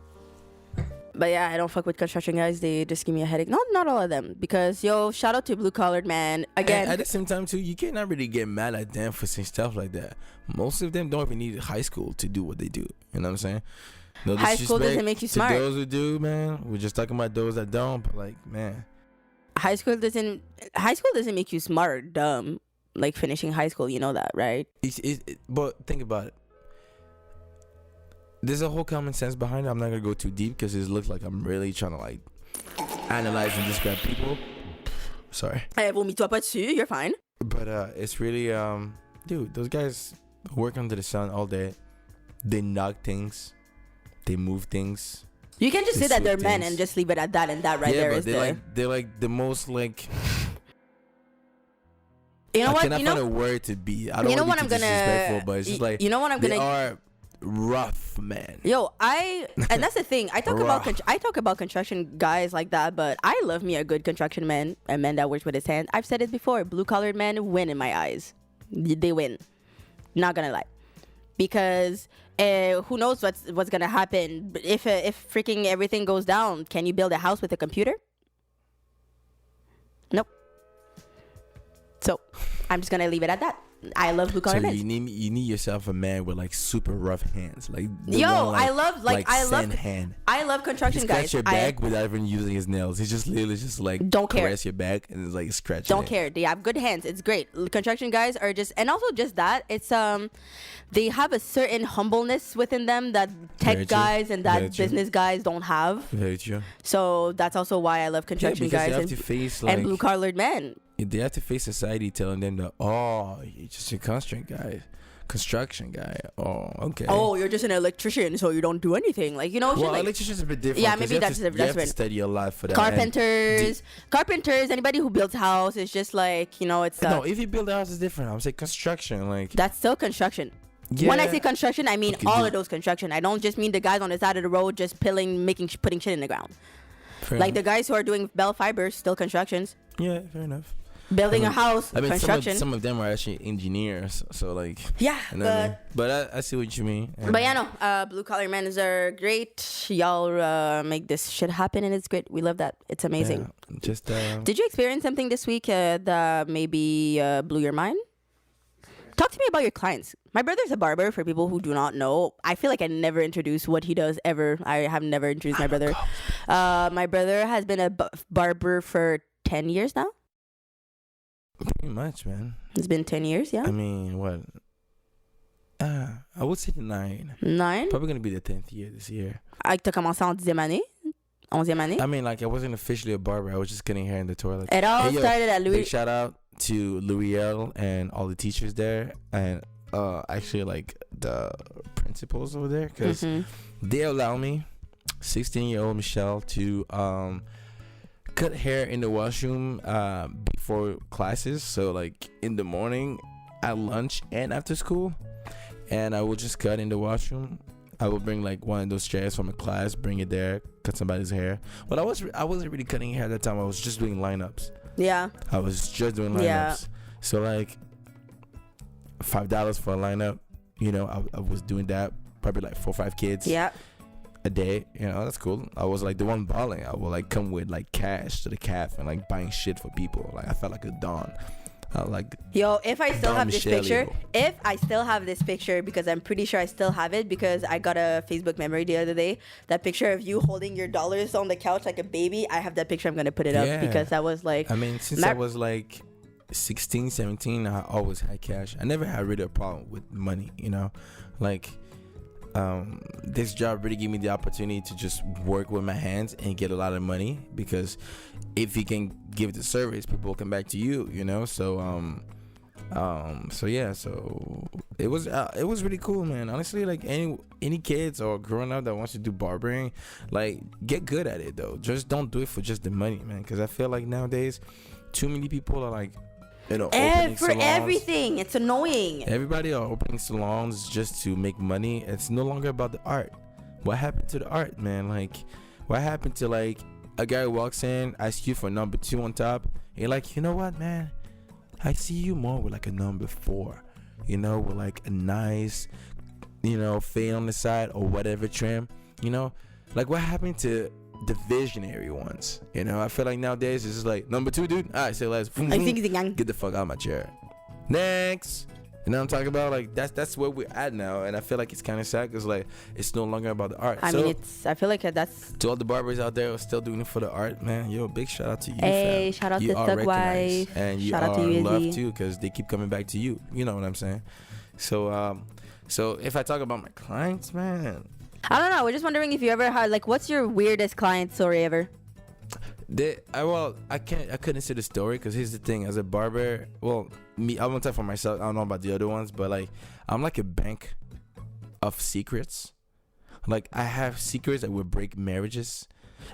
But yeah, I don't fuck with construction guys. They just give me a headache. No, not all of them. Because shout out to blue collared man again. And at the same time too, you cannot really get mad at them for saying stuff like that. Most of them don't even need high school to do what they do. You know what I'm saying? No High school doesn't disrespect make you to smart. those who do, man. We're just talking about those that don't. But like, man, High school doesn't make you smart or dumb. Like finishing high school, you know that, right? but think about it. There's a whole common sense behind it. I'm not gonna go too deep because it looks like I'm really trying to like analyze and describe people. Sorry. Vomit-toi pas dessus. You're fine. But it's really dude, those guys work under the sun all day. They knock things, they move things. You can just They say that they're sweep men things. and just leave it at that, and that right yeah, there but is they're like the most like. You know I what? cannot You know. find a word to be. I don't You know want what to I'm be gonna. disrespectful, but it's just like You know what I'm they gonna. are rough man. And that's the thing. I talk about construction guys like that, but I love me a good construction man, a man that works with his hands. I've said it before. Blue collared men win in my eyes. They win. Not gonna lie, because who knows what's gonna happen if freaking everything goes down? Can you build a house with a computer? Nope. So I'm just gonna leave it at that. I love blue collar men. You need yourself a man with like super rough hands, like I love hand. I love construction he guys. Scratch your back without even using his nails. He's just literally just like don't caress care. your back and it's like scratch. Don't care. They have good hands. It's great. Construction guys are just, and also just that it's they have a certain humbleness within them that tech guys and that business guys don't have. Very true. So that's also why I love construction guys and blue collared men. They have to face society telling them that, you're just a construction guy. Oh, okay. Oh, you're just an electrician, so you don't do anything. Like, well, electrician's a bit different. Yeah, maybe that's different. You have to study a lot for that. Carpenters, anybody who builds house is just like, it's... no, if you build a house, it's different. I'm saying construction, like... That's still construction. Yeah. When I say construction, I mean all of those construction. I don't just mean the guys on the side of the road just putting shit in the ground. Fair enough. The guys who are doing bell fibers, still constructions. Yeah, fair enough. Building a house, construction. Some of them are actually engineers, so like. Yeah, but I see what you mean. But yeah, no, blue collar men are great. Y'all make this shit happen, and it's great. We love that. It's amazing. Yeah, did you experience something this week that maybe blew your mind? Talk to me about your clients. My brother's a barber. For people who do not know, I feel like I never introduced what he does ever. I have never introduced my brother. My brother has been a barber for 10 years now. Pretty much, man. It's been 10 years, yeah. I mean, what? I would say 9. 9? Probably gonna be the 10th year this year. T'as commencé en 10e année? 11e année? I mean, like, I wasn't officially a barber. I was just cutting hair in the toilet. It all started at Louis. Big shout out to Louis and all the teachers there, and actually like the principals over there, because they allow me, 16-year-old Michel, to cut hair in the washroom before classes. So like in the morning, at lunch, and after school, and I will just cut in the washroom. I will bring like one of those chairs from a class, bring it there, cut somebody's hair. But I wasn't really cutting hair at that time. I was just doing lineups. Yeah. I was just doing lineups. Yeah. So like $5 for a lineup. I was doing that. Probably like 4 or 5 kids. Yeah. A day. That's cool. I was like the one balling. I would like come with like cash to the calf and like buying shit for people. Like I felt like a don. If I still have this picture, because I'm pretty sure I still have it, because I got a Facebook memory the other day, that picture of you holding your dollars on the couch like a baby. I have that picture. I'm gonna put it up because that was like, I mean, since I was like 16, 17, I always had cash. I never had really a problem with money, this job really gave me the opportunity to just work with my hands and get a lot of money, because if you can give the service, people will come back to you, so it was really cool, man. Honestly, like any kids or growing up that wants to do barbering, like get good at it though. Just don't do it for just the money, man, because I feel like nowadays too many people are like opening for salons. Everything. It's annoying. Everybody are opening salons just to make money. It's no longer about the art. What happened to the art, man? Like, what happened to like a guy walks in, asks you for number 2 on top, and you're like, you know what, man? I see you more with like a number 4, with like a nice, fade on the side or whatever trim, like what happened to the visionary ones? I feel like nowadays it's just like number 2, dude. All right, say less. Get the fuck out of my chair. Next. You know what I'm talking about? Like that's where we're at now, and I feel like it's kind of sad because like it's no longer about the art. I feel like that's to all the barbers out there who are still doing it for the art, man. Yo, big shout out to you. Hey, fam. Shout out you to Thug Wife, and you shout are out to you, loved too, because they keep coming back to you. You know what I'm saying? So if I talk about my clients, man, I don't know. We're just wondering if you ever had what's your weirdest client story ever? I couldn't say the story, because here's the thing. As a barber, me, I won't talk for myself. I don't know about the other ones, but like I'm like a bank of secrets. Like I have secrets that would break marriages.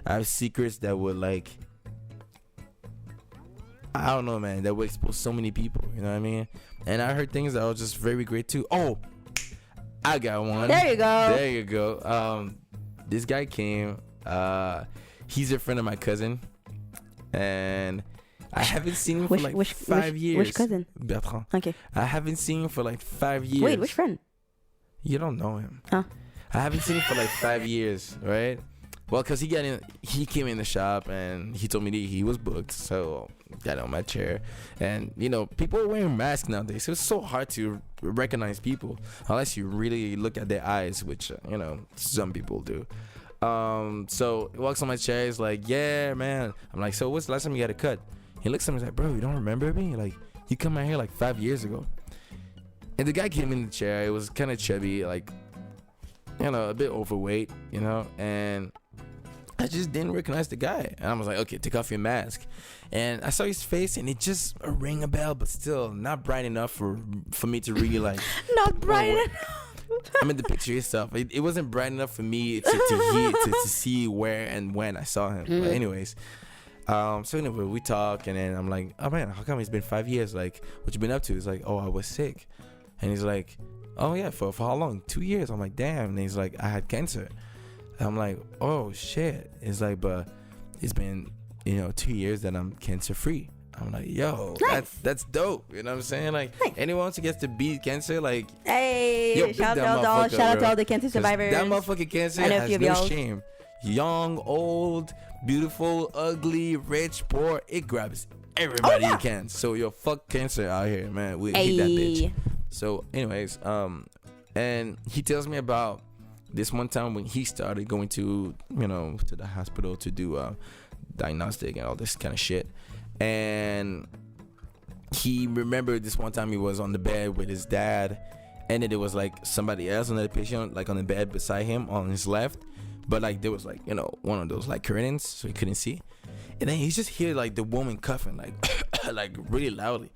I have secrets that would like, I don't know, man, that would expose so many people. You know what I mean? And I heard things that were just very great too. Oh, I got one. There you go. There you go. This guy came. He's a friend of my cousin, and I haven't seen him for like 5 years. Which cousin? Bertrand. Okay. I haven't seen him for like 5 years. Wait, which friend? You don't know him. Huh? I haven't seen him for like 5 years, right? Well, cause he came in the shop and he told me that he was booked, so got on my chair, and people are wearing masks nowadays, so it's so hard to recognize people unless you really look at their eyes, which some people do. So he walks on my chair. He's like, "Yeah, man." I'm like, "So what's the last time you got a cut?" He looks at me, he's like, "Bro, you don't remember me? Like, you come out here like 5 years ago." And the guy came in the chair. It was kind of chubby, like, a bit overweight, and I just didn't recognize the guy. And I was like, "Okay, take off your mask." And I saw his face, and it just rang a bell, but still not bright enough for me to really like. Not bright enough. I mean, the picture itself, it wasn't bright enough for me to see where and when I saw him. But anyways, so anyway, we talk, and then I'm like, "Oh man, how come it's been 5 years? Like, what you been up to?" He's like, "Oh, I was sick." And he's like, "Oh yeah, for how long?" 2 years. I'm like, "Damn." And he's like, "I had cancer." I'm like, "Oh shit." It's like, but it's been 2 years that I'm cancer free. I'm like, "Yo, nice. that's dope." You know what I'm saying? Like, nice. Anyone who gets to beat cancer, like, hey, shout out to all the cancer survivors. That motherfucking cancer has no shame. Young, old, beautiful, ugly, rich, poor, it grabs everybody it can. So fuck cancer out here, man. We hate that bitch. So anyways, and he tells me about this one time when he started going to to the hospital to do diagnostic and all this kind of shit. And he remembered this one time he was on the bed with his dad, and then there was like somebody else, another patient, like on the bed beside him on his left, but like there was like one of those like curtains, so he couldn't see. And then he just hear like the woman coughing like like really loudly.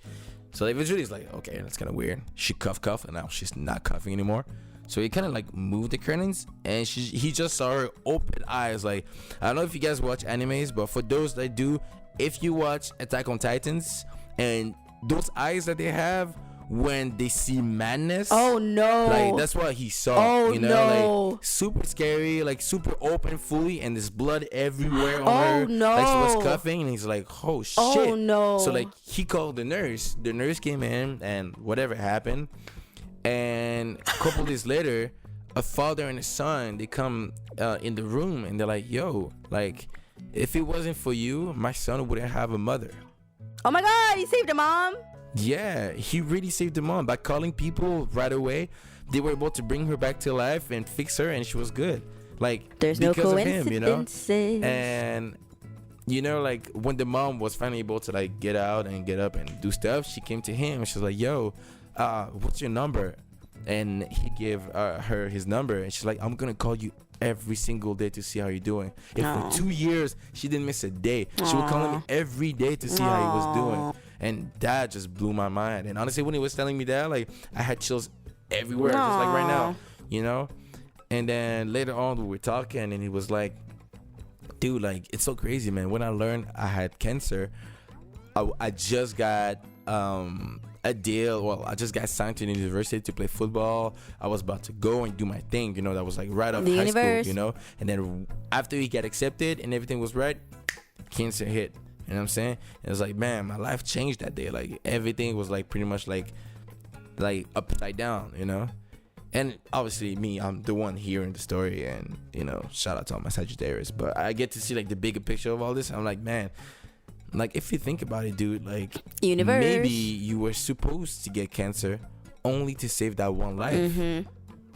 So eventually he's like, okay, that's kind of weird. She cough, and now she's not coughing anymore. So he kind of like moved the curtains, and he just saw her open eyes. Like, I don't know if you guys watch animes, but for those that do, if you watch Attack on Titans, and those eyes that they have when they see madness. Oh no! Like, that's what he saw. Oh no! Like, super scary, like super open fully, and there's blood everywhere on her. Oh no! Like, she was coughing, and he's like, "Oh shit!" Oh no! So like, he called the nurse. The nurse came in, and whatever happened. And a couple days later, a father and a son, they come in the room, and they're like, "Yo, like, if it wasn't for you, my son wouldn't have a mother." Oh my God, he saved a mom. Yeah, he really saved the mom by calling people right away. They were able to bring her back to life and fix her, and she was good. Like, there's no coincidences. Of him, And like, when the mom was finally able to like get out and get up and do stuff, she came to him and she was like, "Yo, what's your number?" And he gave her his number, and she's like, "I'm gonna call you every single day to see how you're doing." And for 2 years, she didn't miss a day. She would call him every day to see how he was doing. And that just blew my mind. And honestly, when he was telling me that, like, I had chills everywhere, just like right now, And then later on, we were talking, and he was like, "Dude, like, it's so crazy, man. When I learned I had cancer, I just got a deal. Well, I just got signed to the university to play football. I was about to go and do my thing, that was like right after high school, And then after he got accepted and everything was right, cancer hit. You know what I'm saying? And it was like, man, my life changed that day. Like, everything was like pretty much like upside down, And obviously me, I'm the one hearing the story, and shout out to all my Sagittarius. But I get to see like the bigger picture of all this. I'm like, man, like, if you think about it, dude, like, universe, maybe you were supposed to get cancer only to save that one life. Mm-hmm.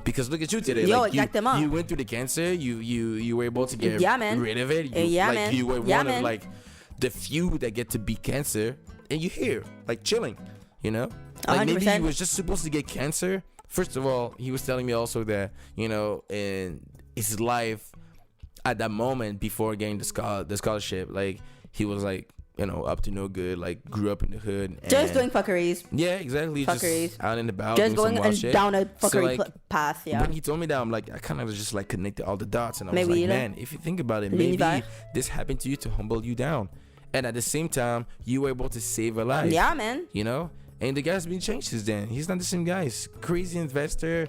Because look at you today. Yo, like, you went through the cancer. You were able to get rid of it. You were one of like the few that get to beat cancer, and you're here like chilling. Like 100%. Maybe he was just supposed to get cancer. First of all, he was telling me also that in his life at that moment before getting the scholarship, like, he was like, up to no good, like, grew up in the hood. And just doing fuckeries. Yeah, exactly. Fuckeries. Just out and about. Just going down a fuckery path, yeah. When he told me that, I'm like, I kind of just, like, connected all the dots. And I was like, man, if you think about it, maybe this happened to you to humble you down. And at the same time, you were able to save a life. Yeah, man. And the guy's been changed since then. He's not the same guy. He's crazy investor,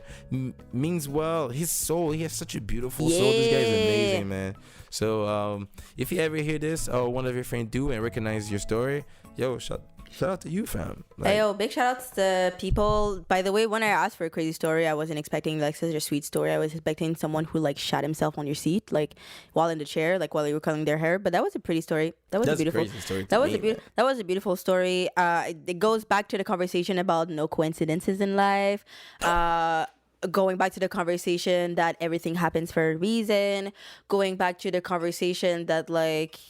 means well. His soul, he has such a beautiful soul. This guy is amazing, man. So if you ever hear this or one of your friends do and recognize your story, yo, shout out to you, fam. Like, hey, yo, big shout outs to people. By the way, when I asked for a crazy story, I wasn't expecting like such a sweet story. I was expecting someone who like shot himself on your seat, like while in the chair, like while you were cutting their hair. But that was a pretty story. That's a beautiful story. That was a beautiful story. It goes back to the conversation about no coincidences in life. Going back to the conversation that everything happens for a reason. Going back to the conversation that like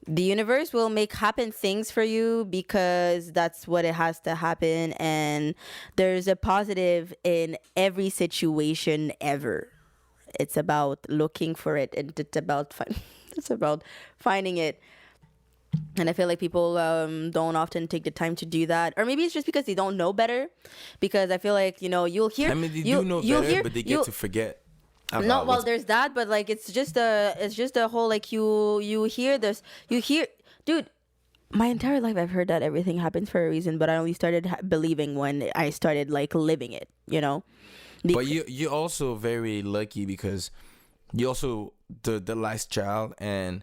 the universe will make happen things for you because that's what it has to happen, and there's a positive in every situation ever. It's about looking for it, and it's about finding it. And I feel like people don't often take the time to do that, or maybe it's just because they don't know better. Because I feel like, you know, you'll hear. I mean, they do know better, but they get to forget. No, well, there's that, but like it's just a whole like you hear this, dude. My entire life I've heard that everything happens for a reason, but I only started believing when I started like living it, you know. But you're also very lucky because you also the last child, and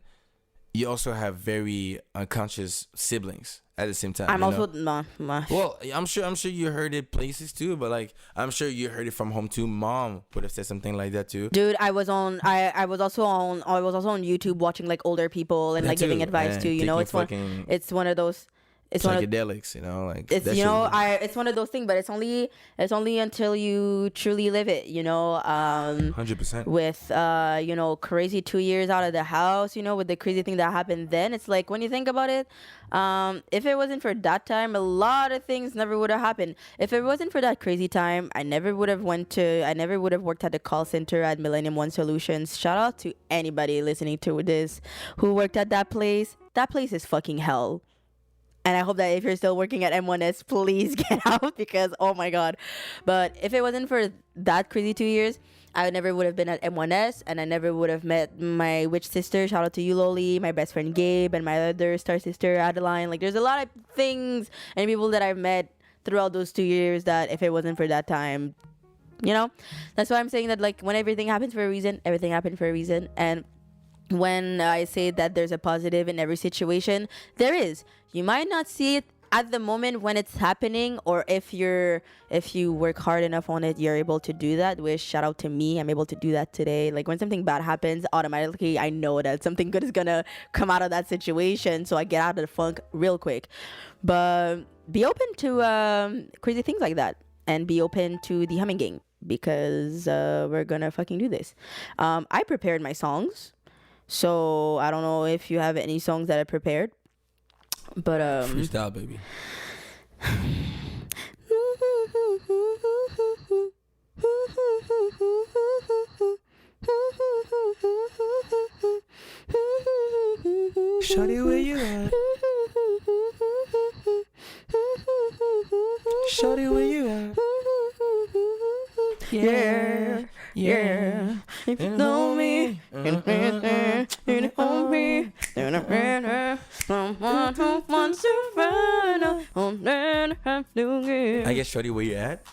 you also have very unconscious siblings at the same time. I'm also well, I'm sure you heard it places too, but like I'm sure you heard it from home too. Mom would have said something like that too. Dude, I was also on YouTube watching like older people and like giving advice too. You know, it's one of those. It's psychedelics, you know, like it's it's one of those things, but it's only until you truly live it, you know. 100%. With you know, crazy 2 years out of the house, you know, with the crazy thing that happened then, it's like when you think about it, if it wasn't for that time, a lot of things never would have happened. If it wasn't for that crazy time, I never would have worked at the call center at Millennium One Solutions. Shout out to anybody listening to this who worked at that place. That place is fucking hell. And I hope that if you're still working at M1S, please get out, because oh my god. But if it wasn't for that crazy 2 years, I never would have been at M1S, and I never would have met my witch sister. Shout out to you, Loli, my best friend Gabe, and my other star sister Adeline. Like, there's a lot of things and people that I've met throughout those 2 years that if it wasn't for that time, you know. That's why I'm saying that, like, when everything happens for a reason, everything happened for a reason. And when I say that there's a positive in every situation, there is. You might not see it at the moment when it's happening, or if you work hard enough on it, you're able to do that. Which, shout out to me, I'm able to do that today. Like, when something bad happens, automatically I know that something good is gonna come out of that situation, so I get out of the funk real quick. But be open to crazy things like that, and be open to the humming game, because we're gonna fucking do this. I prepared my songs, so I don't know if you have any songs that I prepared. But freestyle, baby. Shawty, where you at? Shawty, where you at? Yeah, yeah. If you know me, you know me. I guess Shawty, where you at?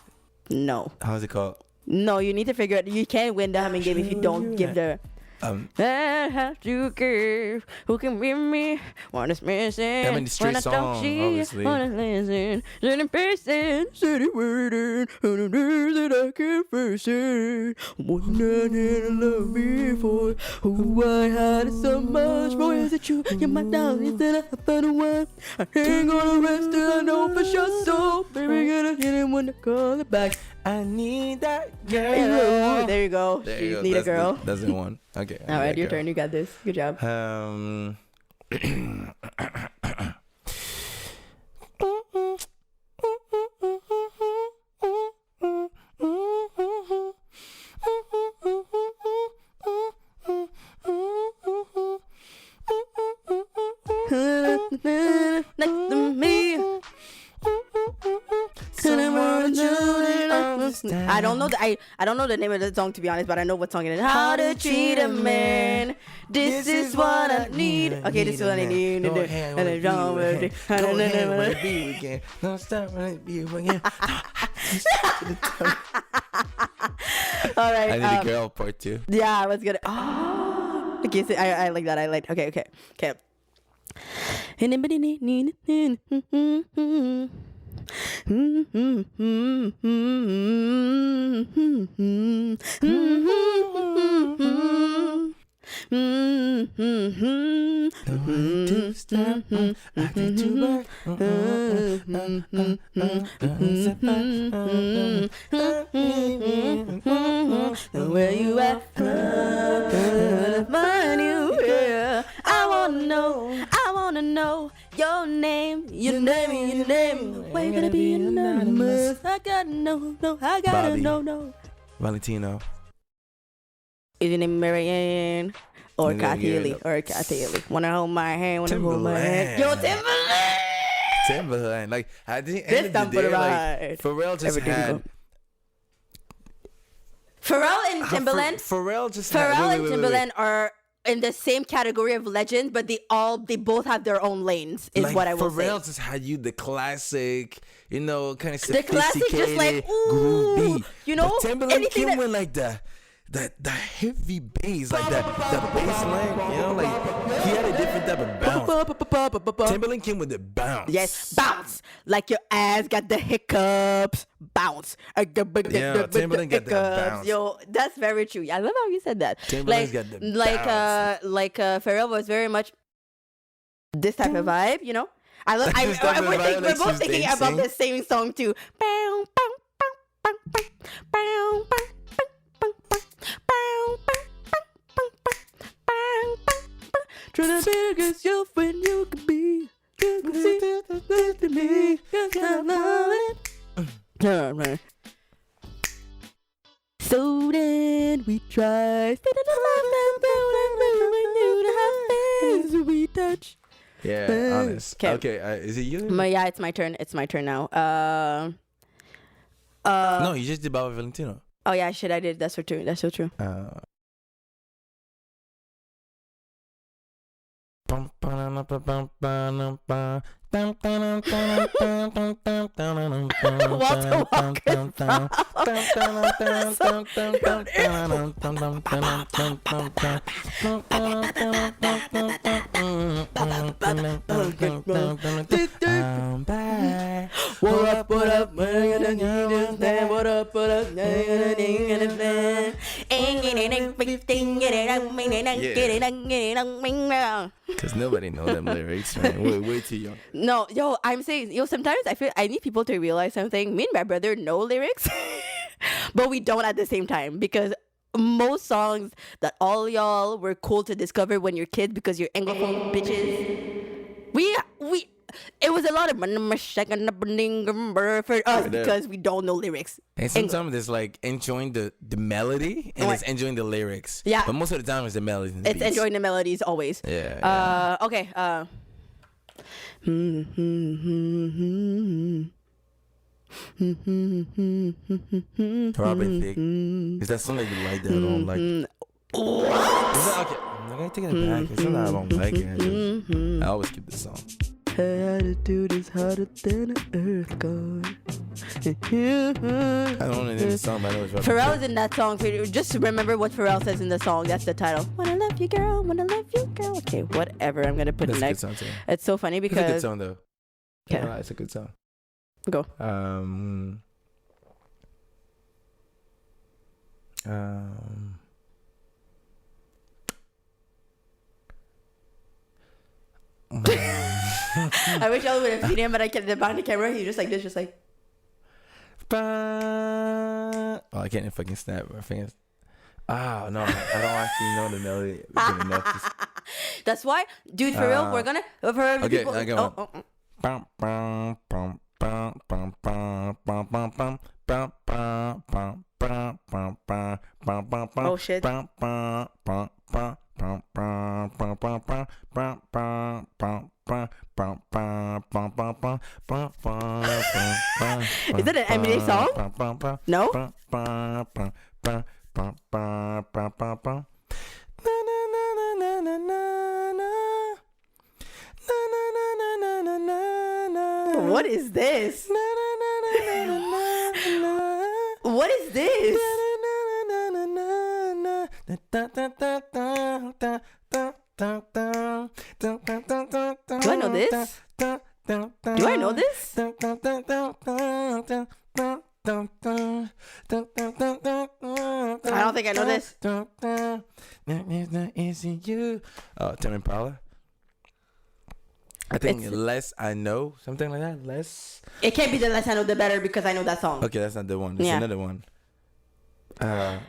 No. How's it called? No, you need to figure out. You can't win the humming game if you don't give the. I have to give. Who can be me? What is missing? I mean, the straight song, obviously. Wanna listen? Sitting patient, sitting waiting on the days that I can't face it. One night and love me for who I had so much for. Is it you? You're my darling. That I found a one. I ain't gonna rest till I know for sure. So baby, gonna hit him when I call it back. I need that girl. There you go. There you go. Need a girl. That's the one. Okay. All right, your turn. You got this. Good job. Next to me. I don't know I don't know the name of the song, to be honest, but I know what song it is. How to treat a man. This is what I need. Okay, this is what I need. Don't be again. Don't stop when it be again. All right. I need a girl part 2. Yeah, I was gonna. Oh. Okay, so I like that. I like. Okay. To stop, I get to work. Where you at? Find you here. I wanna know your name. Where you gonna be anonymous? I gotta know. Bobby. know. Valentino. Is your name Marianne? Or Yeah, Kathy Haley. Wanna hold my hand, Timberland. Yo, Timberland! Timberland. Like, at the This end of time the for day, the like, ride. Pharrell just Everything had... go. Pharrell and Timberland? Pharrell just had... Pharrell and wait. Timberland are in the same category of legends, but they both have their own lanes, is like, what I will Pharrell say. just had you the classic, kind of The sophisticated, classic, just like, ooh, groovy. you know, But Timberland anything came that- with like the heavy bass, like the bass line, like he had a different type of bounce. Timberland came with the bounce. Yes, bounce. Like your ass got the hiccups. Bounce. Yeah, Timberland got that bounce. Yo, that's very true. I love how you said that. Timberland's got the bounce. Pharrell was very much this type of vibe, you know? This type of vibe, We're like both she's thinking about dancing. the same song too. Bow, bow, bow, bow, bow, bow, bow, bow, bow, bow, bow, bow, bow, bow. Trying to be the good self when you can be. You can see good to me. Cause I love it. Yeah, man. So then we try. We touch. Yeah, honest. 'Kay. Okay, is it you? Yeah, it's my turn. It's my turn now. No, you just did Baba Valentino. Oh yeah, shit, I did. That's so true. That's so true. I'm back. What up, what up? What up, what up? Because nobody know them lyrics, man. We're way too young. No, yo, I'm saying, yo, sometimes I feel I need people to realize something. Me and my brother know lyrics, but we don't at the same time, because most songs that all y'all were cool to discover when you're kids because you're Anglophone bitches. It was a lot of for us because we don't know lyrics. And sometimes it's like enjoying the melody and it's enjoying the lyrics. Yeah. But most of the time it's the melody. And the It's beats. enjoying the melodies always. Yeah. Okay. Robin Thicke. Is that something you like that I don't like? What? Is that, okay, I'm not gonna take it back. It's not that I don't like it. I always keep the song. Attitude is harder than an earth god. I don't know the song, but I know it's Robin Pharrell Thicke. is in that song. Just remember what Pharrell says in the song. That's the title. Wanna love you, girl. Wanna love you, girl. Okay, whatever. I'm gonna put That's it a good next. song too. It's so funny It's a good because song though. Okay. Yeah, it's a good song. Go. I wish I would have seen him, but I kept behind the camera. He's just like this, just like. Oh, I can't even fucking snap my fingers. Oh no, I don't actually know the melody good enough. That's why, dude. For real, we're gonna. For the Okay, people, I got one. oh. Bum, bum, bum, bum, bum, bum, bum, bum, bum, bum, bum, bum, bum, bum, bum, bum, bum, bum. Oh, shit. Bum, bum, bum, bum, bum, bum, bum, bum, bum, bum, bum, bum, bum, Is that an Eminem song? No? What is this? What is this? Do I know this? Do I know this? I don't think I know this. Oh, Tim Impala. I think Less I Know, something like that. Less. It can't be the less I know the better because I know that song. Okay, that's not the one. It's another one.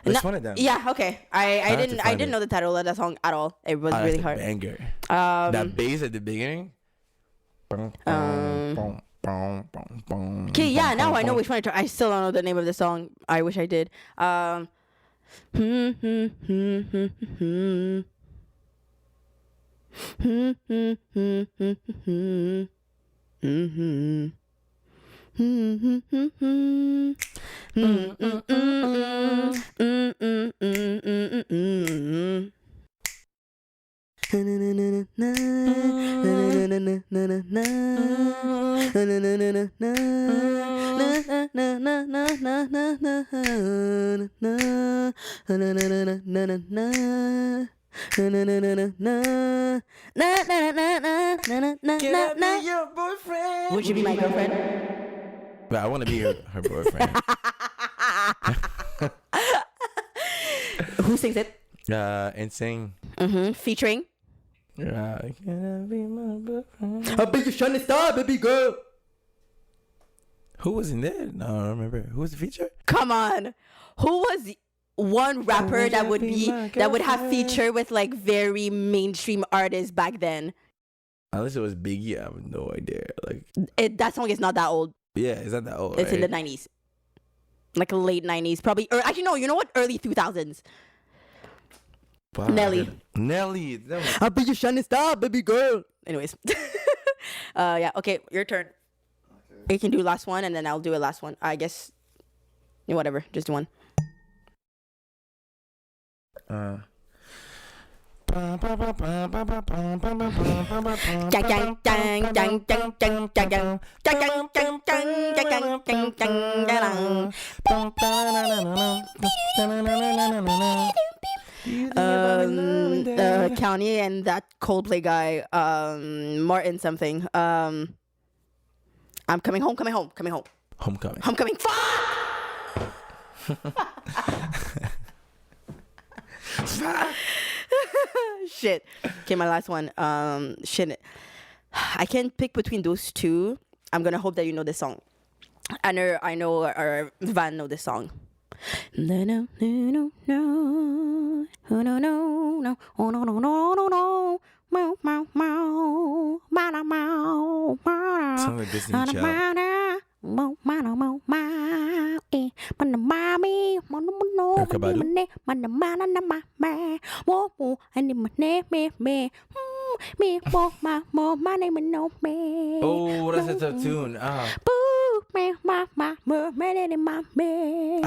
Let's one of them. Yeah, okay. I didn't know the title of that song at all. It was really hard. Banger. That bass at the beginning. Okay, yeah, now I know which one. I still don't know the name of the song. I wish I did. Would you be my girlfriend? But I want to be her boyfriend. Who sings it? Insane. Featuring? Can I be my boyfriend? I'll be your shining star, baby girl. Who was in there? No, I don't remember. Who was the feature? Come on. Who was one rapper that would have feature with like very mainstream artists back then? Unless it was Biggie, I have no idea. Like that song is not that old. Yeah, is that old? It's in the 90s. Like late 90s, probably. Or actually, no, you know what? Early 2000s. Wow, Nelly. I'll be your shining star, baby girl. Anyways. Yeah, okay, your turn. Okay. You can do last one, and then I'll do a last one. I guess, whatever, just do one. County and that Coldplay guy, Martin something. I'm coming home. Homecoming. Fuck! Shit. Okay, my last one. Shit. I can't pick between those two. I'm gonna hope that you know this song. I know, or Van know this song. No. Sounds like Disney Child. Oh, that's a tough tune. I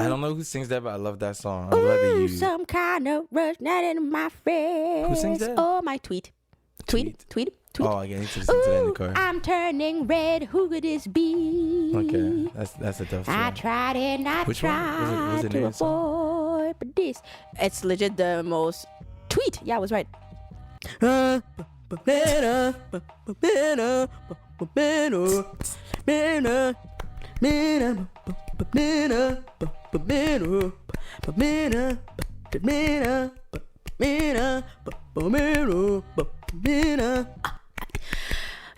don't know who sings that, but I love that song. I'm glad that you. Some kind of rush, not in my face. Who sings that? Oh, my tweet. Oh, I need to listen to that in the car. I'm turning red. Who could this be? Okay, that's a tough song. I tried to avoid, but this. It's legit the most. Tweet. Yeah, I was right.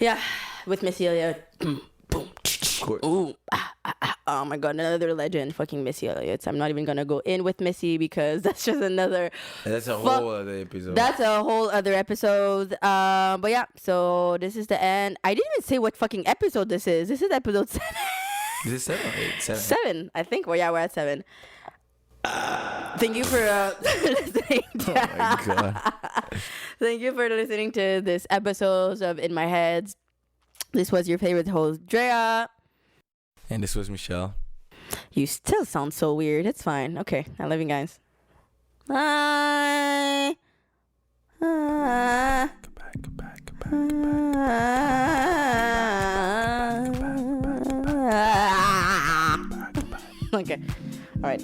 Yeah, with Missy Elliott. Ooh, oh my god, another legend, fucking Missy Elliott. I'm not even gonna go in with Missy because that's just another. That's a whole other episode. That's a whole other episode. But yeah, so this is the end. I didn't even say what fucking episode this is. This is episode 7. Is it 7 or 8? 7. 7, I think. Well, yeah, we're at 7. Thank you for listening. Oh my god. Thank you for listening to this episode of In My Heads. This was your favorite host, Dréa. And this was Michel. You still sound so weird. It's fine. Okay, I love you guys. Bye. Goodbye, goodbye, goodbye, goodbye. Okay. All right.